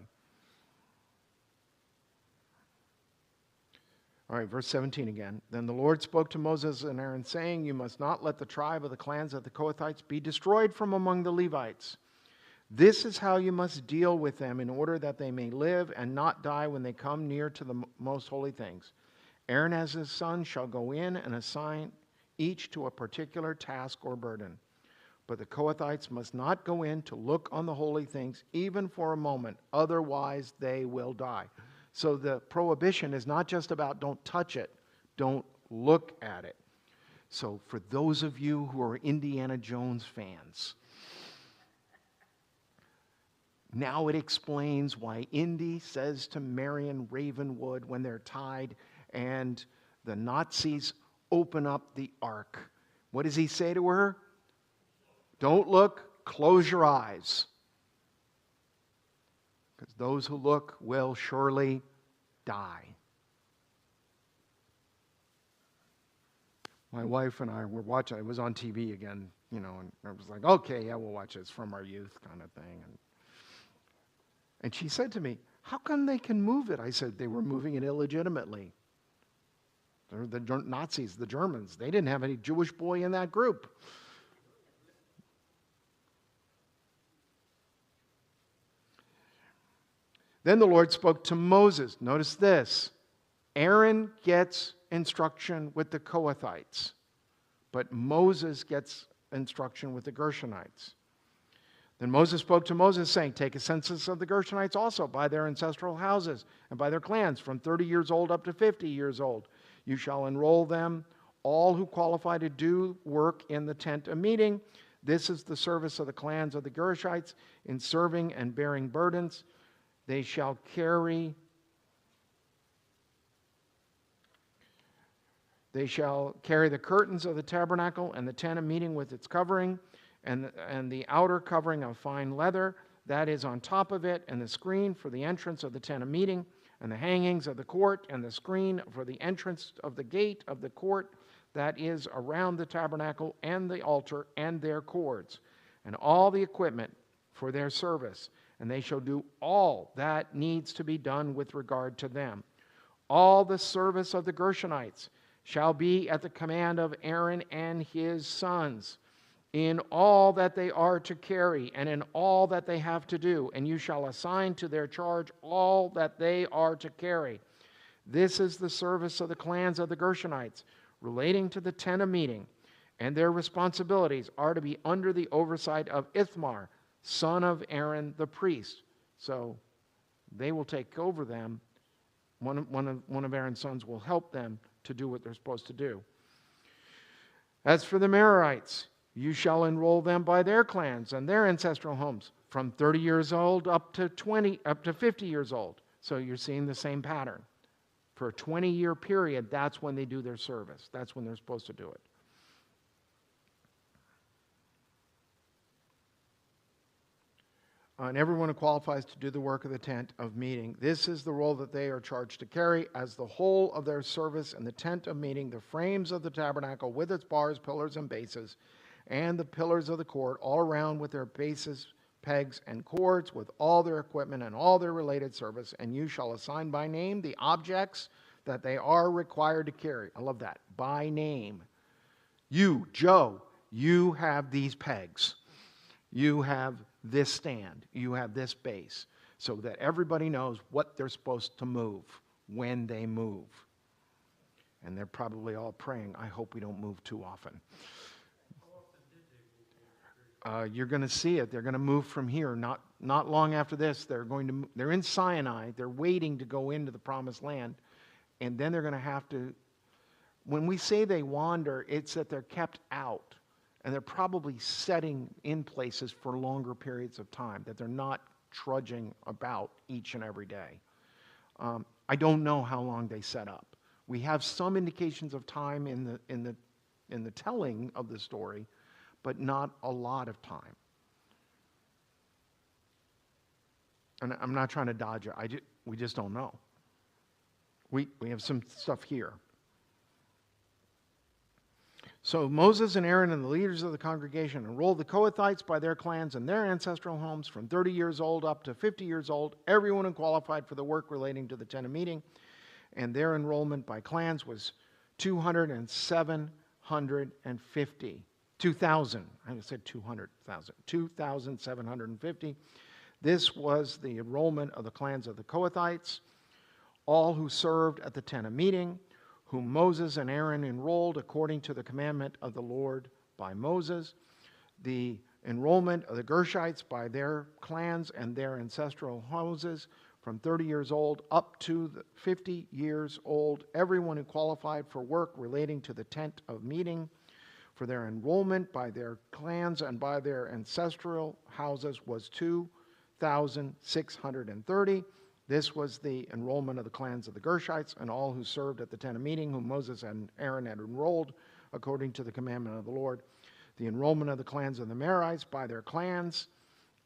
All right, verse 17 again. Then the Lord spoke to Moses and Aaron, saying, you must not let the tribe of the clans of the Kohathites be destroyed from among the Levites. This is how you must deal with them in order that they may live and not die when they come near to the most holy things. Aaron as his son shall go in and assign each to a particular task or burden. But the Kohathites must not go in to look on the holy things even for a moment, otherwise they will die. So the prohibition is not just about don't touch it, don't look at it. So for those of you who are Indiana Jones fans, now it explains why Indy says to Marion Ravenwood when they're tied and the Nazis open up the ark. What does he say to her? Don't look, close your eyes. Because those who look will surely die. My wife and I were watching, it was on TV again, and I was like, okay, yeah, we'll watch it. It's from our youth kind of thing. And she said to me, how come they can move it? I said, they were moving it illegitimately. They're the Nazis, the Germans. They didn't have any Jewish boy in that group. Then the Lord spoke to Moses. Notice this. Aaron gets instruction with the Kohathites, but Moses gets instruction with the Gershonites. Then Moses spoke to Moses, saying, take a census of the Gershonites also by their ancestral houses and by their clans, from 30 years old up to 50 years old. You shall enroll them, all who qualify to do work in the tent of meeting. This is the service of the clans of the Gershites in serving and bearing burdens. They shall carry the curtains of the tabernacle and the tent of meeting with its covering, and the outer covering of fine leather that is on top of it, and the screen for the entrance of the tent of meeting, and the hangings of the court, and the screen for the entrance of the gate of the court that is around the tabernacle, and the altar, and their cords, and all the equipment for their service. And they shall do all that needs to be done with regard to them. All the service of the Gershonites shall be at the command of Aaron and his sons, in all that they are to carry, and in all that they have to do. And you shall assign to their charge all that they are to carry. This is the service of the clans of the Gershonites, relating to the tent of meeting, and their responsibilities are to be under the oversight of Ithamar, son of Aaron the priest. So they will take over them. One of Aaron's sons will help them to do what they're supposed to do. As for the Merarites, you shall enroll them by their clans and their ancestral homes, from 30 years old up to 50 years old. So you're seeing the same pattern. For a 20-year period, that's when they do their service. That's when they're supposed to do it. And everyone who qualifies to do the work of the tent of meeting. This is the role that they are charged to carry as the whole of their service in the tent of meeting, the frames of the tabernacle with its bars, pillars, and bases, and the pillars of the court all around with their bases, pegs, and cords, with all their equipment and all their related service. And you shall assign by name the objects that they are required to carry. I love that. By name. You, Joe, you have these pegs. You have this stand, you have this base, so that everybody knows what they're supposed to move when they move. And they're probably all praying, I hope we don't move too often. You're going to see it. They're going to move from here. Not long after this, they're in Sinai. They're waiting to go into the promised land. And then they're going to have to, when we say they wander, it's that they're kept out. And they're probably setting in places for longer periods of time, that they're not trudging about each and every day. I don't know how long they set up. We have some indications of time in the telling of the story, but not a lot of time. And I'm not trying to dodge it. We just don't know. We have some stuff here. So Moses and Aaron and the leaders of the congregation enrolled the Kohathites by their clans and their ancestral homes, from 30 years old up to 50 years old, everyone who qualified for the work relating to the tent of meeting. And their enrollment by clans was 2,750. 2,000. I said 200,000. 2,750. This was the enrollment of the clans of the Kohathites, all who served at the tent of meeting, whom Moses and Aaron enrolled according to the commandment of the Lord by Moses. The enrollment of the Gershites by their clans and their ancestral houses, from 30 years old up to 50 years old, everyone who qualified for work relating to the tent of meeting, for their enrollment by their clans and by their ancestral houses, was 2,630. This was the enrollment of the clans of the Gershites and all who served at the tent of meeting, whom Moses and Aaron had enrolled according to the commandment of the Lord. The enrollment of the clans of the Merarites by their clans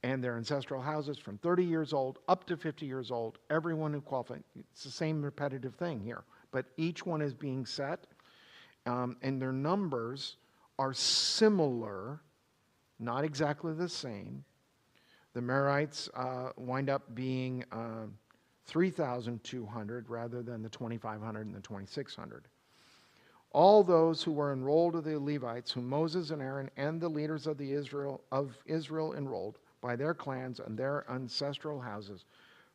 and their ancestral houses, from 30 years old up to 50 years old, everyone who qualified. It's the same repetitive thing here, but each one is being set. and their numbers are similar, not exactly the same. The Merarites wind up being 3,200 rather than the 2,500 and the 2,600. All those who were enrolled of the Levites, whom Moses and Aaron and the leaders of Israel enrolled by their clans and their ancestral houses,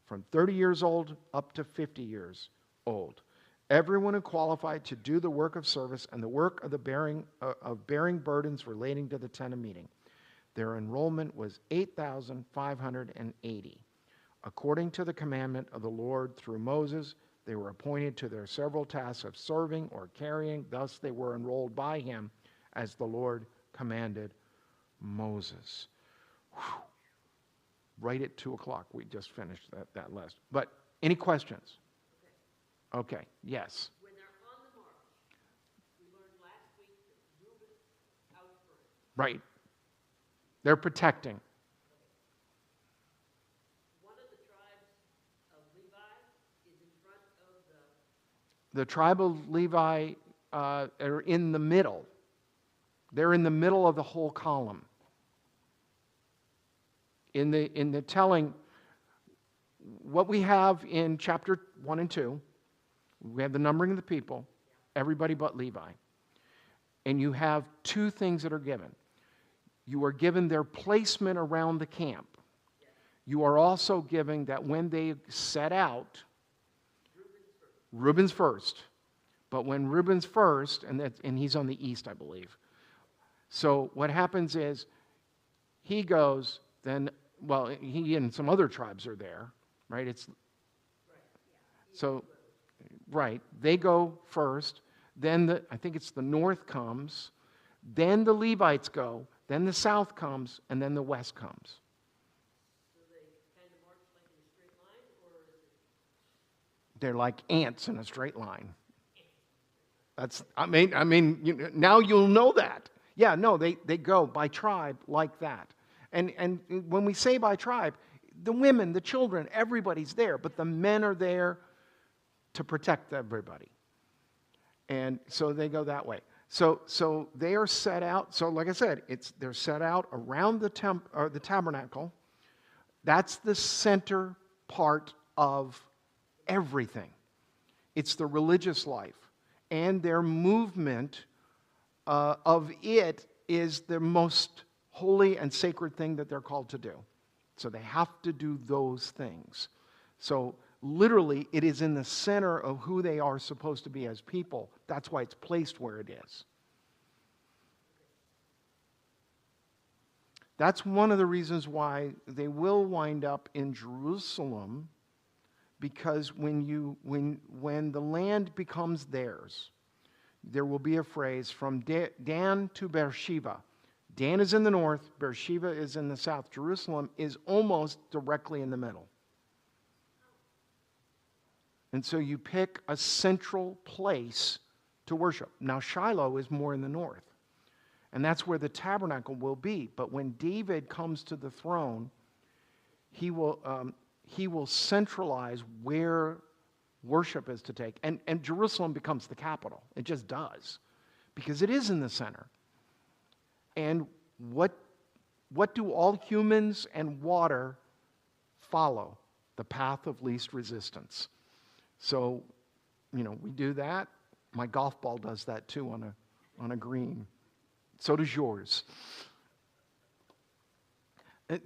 from 30 years old up to 50 years old. Everyone who qualified to do the work of service and the work of bearing burdens relating to the tent of meeting. Their enrollment was 8,580. According to the commandment of the Lord through Moses, they were appointed to their several tasks of serving or carrying. Thus they were enrolled by him as the Lord commanded Moses. Whew. Right at 2 o'clock, we just finished that list. But any questions? Okay, yes. When they're on the march, we learned last week that Reuben out first. Right. They're protecting. One of the tribes of Levi is in front of The tribe of Levi are in the middle. They're in the middle of the whole column. In the telling, what we have in chapter 1 and 2, we have the numbering of the people, everybody but Levi. And you have two things that are given. You are given their placement around the camp. You are also given that when they set out, Reuben's first. But when Reuben's first, and he's on the east, I believe. So what happens is, he goes, then, well, he and some other tribes are there, right? Right, they go first, then I think it's the north comes, then the Levites go, then the south comes, and then the west comes. So they kind of march like in a straight line, or is it? They're like ants in a straight line. Now you'll know that. Yeah, no, they go by tribe like that. And when we say by tribe, the women, the children, everybody's there, but the men are there to protect everybody. And so they go that way. So they are set out. So like I said, they're set out around the tabernacle. That's the center part of everything. It's the religious life. And their movement of it is the most holy and sacred thing that they're called to do. So they have to do those things. So literally, it is in the center of who they are supposed to be as people. That's why it's placed where it is. That's one of the reasons why they will wind up in Jerusalem, because when the land becomes theirs, there will be a phrase from Dan to Beersheba. Dan is in the north, Beersheba is in the south. Jerusalem is almost directly in the middle. And so you pick a central place to worship. Now Shiloh is more in the north. And that's where the tabernacle will be. But when David comes to the throne, he will centralize where worship is to take. And Jerusalem becomes the capital. It just does. Because it is in the center. And what do all humans and water follow? The path of least resistance. So, we do that. My golf ball does that too on a green. So does yours.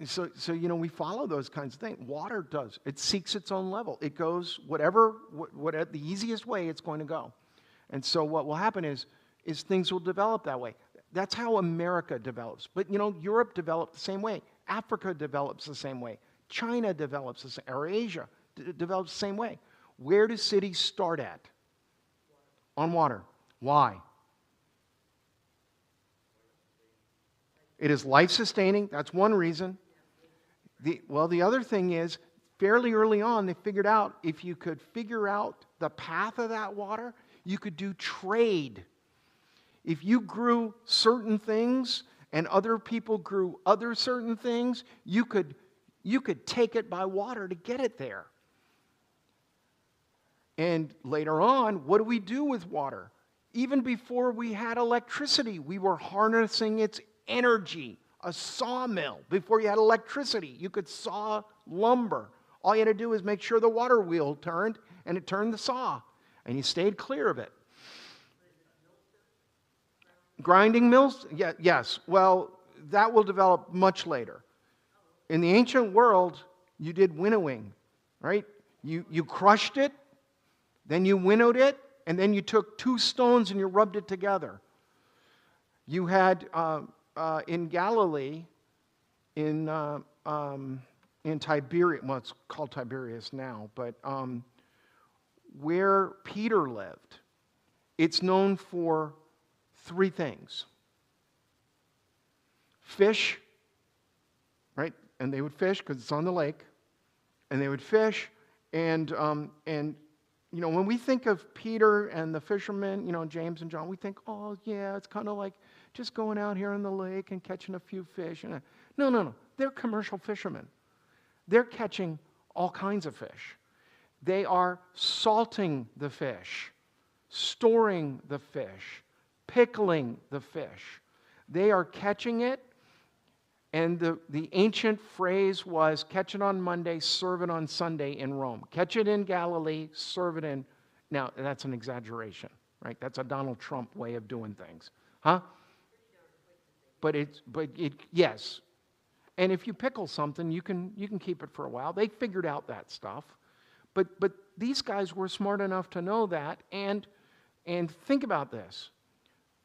So we follow those kinds of things. Water does. It seeks its own level. It goes whatever the easiest way it's going to go. And so what will happen is things will develop that way. That's how America develops. But, Europe developed the same way. Africa develops the same way. China develops the same, or Asia develops the same way. Where do cities start at? On water. Why? It is life-sustaining. That's one reason. The other thing is, fairly early on, they figured out if you could figure out the path of that water, you could do trade. If you grew certain things and other people grew other certain things, you could take it by water to get it there. And later on, what do we do with water? Even before we had electricity, we were harnessing its energy. A sawmill. Before you had electricity, you could saw lumber. All you had to do was make sure the water wheel turned, and it turned the saw, and you stayed clear of it. Grinding mills? Yeah, yes. Well, that will develop much later. In the ancient world, you did winnowing, right? You crushed it, then you winnowed it, and then you took two stones and you rubbed it together. You had in Galilee, in Tiberias, well, it's called Tiberias now, but where Peter lived, it's known for three things. Fish, right? And they would fish because it's on the lake. And they would fish, and when we think of Peter and the fishermen, James and John, we think, oh yeah, it's kind of like just going out here on the lake and catching a few fish. No. They're commercial fishermen. They're catching all kinds of fish. They are salting the fish, storing the fish, pickling the fish. They are catching it, and the ancient phrase was, catch it on Monday, serve it on Sunday in Rome. Catch it in Galilee, serve it in... Now, that's an exaggeration, right? That's a Donald Trump way of doing things. Huh? Yes. And if you pickle something, you can keep it for a while. They figured out that stuff. But these guys were smart enough to know that, and think about this.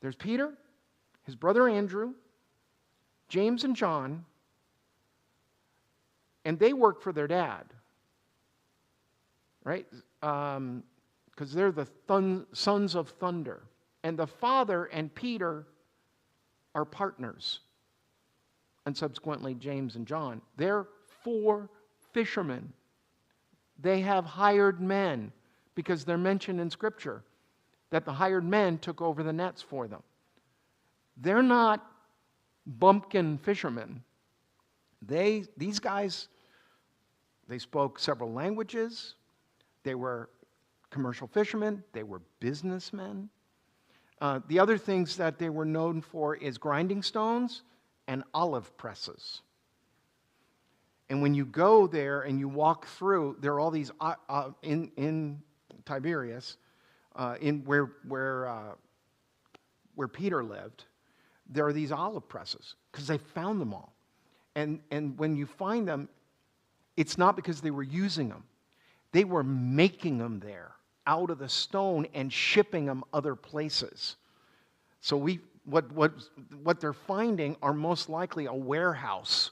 There's Peter, his brother Andrew, James and John, and they work for their dad, right? Because they're the sons of thunder. And the father and Peter are partners. And subsequently, James and John. They're 4 fishermen. They have hired men, because they're mentioned in Scripture that the hired men took over the nets for them. They're not bumpkin fishermen. These guys, they spoke several languages. They were commercial fishermen. They were businessmen. The other things that they were known for is grinding stones and olive presses. And when you go there and you walk through, there are all these in Tiberias, in where Peter lived. There are these olive presses because they found them all. And when you find them, it's not because they were using them. They were making them there out of the stone and shipping them other places. So what they're finding are most likely a warehouse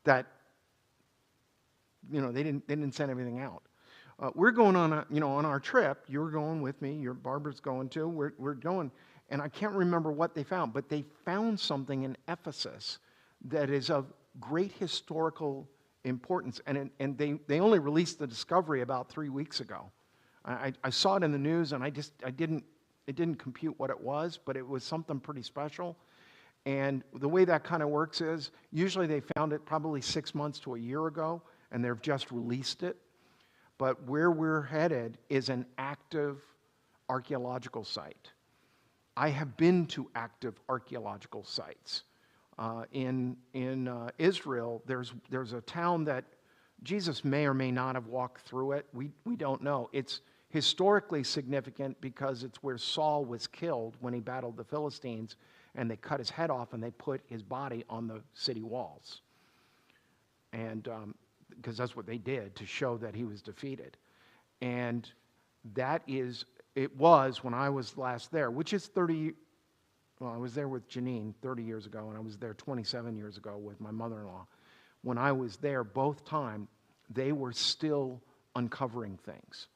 that they didn't send everything out. We're going on on our trip. You're going with me. Your Barbara's going too. We're going. And I can't remember what they found, but they found something in Ephesus that is of great historical importance. And they only released the discovery about 3 weeks ago. I saw it in the news, and it didn't compute what it was, but it was something pretty special. And the way that kind of works is, usually they found it probably 6 months to a year ago, and they've just released it. But where we're headed is an active archaeological site. I have been to active archaeological sites. In Israel, there's a town that Jesus may or may not have walked through it. We don't know. It's historically significant because it's where Saul was killed when he battled the Philistines, and they cut his head off and they put his body on the city walls. And because that's what they did to show that he was defeated. And it was when I was last there, which is I was there with Janine 30 years ago, and I was there 27 years ago with my mother-in-law. When I was there both times, they were still uncovering things.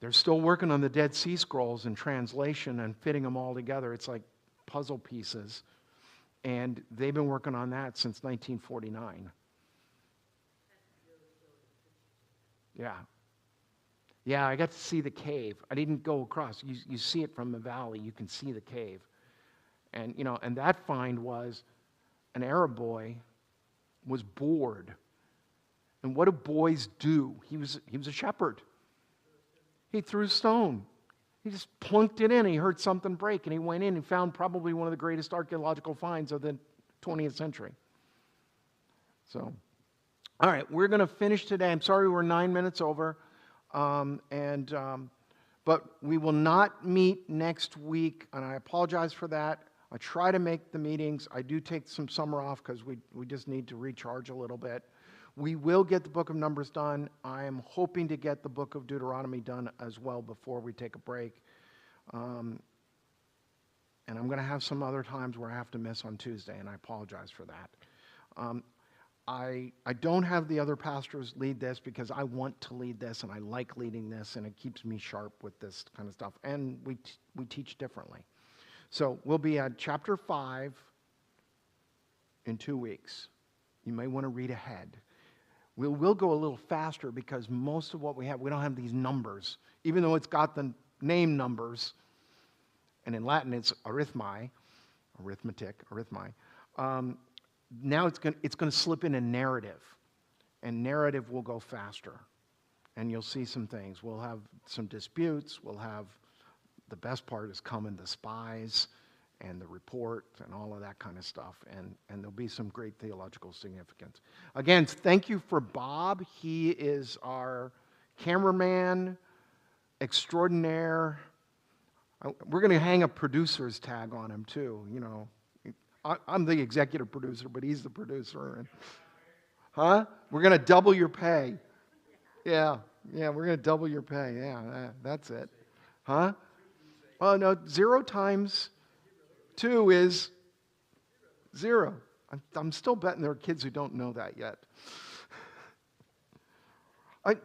They're still working on the Dead Sea Scrolls in translation and fitting them all together. It's like puzzle pieces. And they've been working on that since 1949. Yeah. Yeah, I got to see the cave. I didn't go across. You see it from the valley. You can see the cave. And, and that find was an Arab boy was bored. And what do boys do? He was a shepherd. He threw a stone. He just plunked it in. He heard something break, and he went in and found probably one of the greatest archaeological finds of the 20th century. So, all right, we're going to finish today. I'm sorry we're 9 minutes over, but we will not meet next week, and I apologize for that. I try to make the meetings. I do take some summer off because we just need to recharge a little bit. We will get the book of Numbers done. I am hoping to get the book of Deuteronomy done as well before we take a break. And I'm going to have some other times where I have to miss on Tuesday, and I apologize for that. I don't have the other pastors lead this because I want to lead this, and I like leading this, and it keeps me sharp with this kind of stuff. And we teach differently. So we'll be at chapter 5 in 2 weeks. You may want to read ahead. We'll go a little faster because most of what we don't have these numbers. Even though it's got the name numbers, and in Latin it's arithmetic. Now it's going to slip in a narrative, and narrative will go faster. And you'll see some things. We'll have some disputes. We'll have, the best part is coming, the spies and the report and all of that kind of stuff. And there'll be some great theological significance. Again, thank you for Bob. He is our cameraman extraordinaire. We're going to hang a producer's tag on him too. You know, I'm the executive producer, but he's the producer. And, we're going to double your pay. Yeah, we're going to double your pay. Yeah, that's it. Huh? Oh, no, 0 times 2 is 0. I'm still betting there are kids who don't know that yet.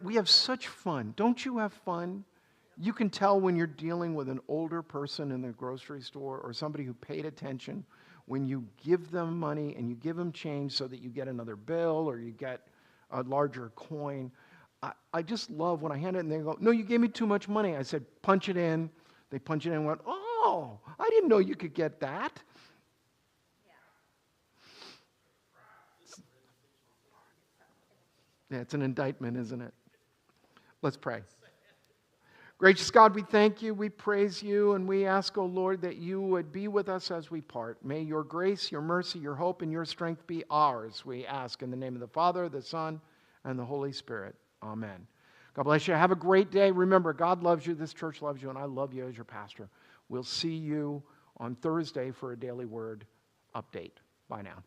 We have such fun. Don't you have fun? You can tell when you're dealing with an older person in the grocery store or somebody who paid attention when you give them money and you give them change so that you get another bill or you get a larger coin. I just love when I hand it and they go, no, you gave me too much money. I said, punch it in. They punch it in and went, oh, I didn't know you could get that. Yeah, it's an indictment, isn't it? Let's pray. Gracious God, we thank you, we praise you, and we ask, O Lord, that you would be with us as we part. May your grace, your mercy, your hope, and your strength be ours, we ask in the name of the Father, the Son, and the Holy Spirit. Amen. God bless you. Have a great day. Remember, God loves you, this church loves you, and I love you as your pastor. We'll see you on Thursday for a Daily Word update. Bye now.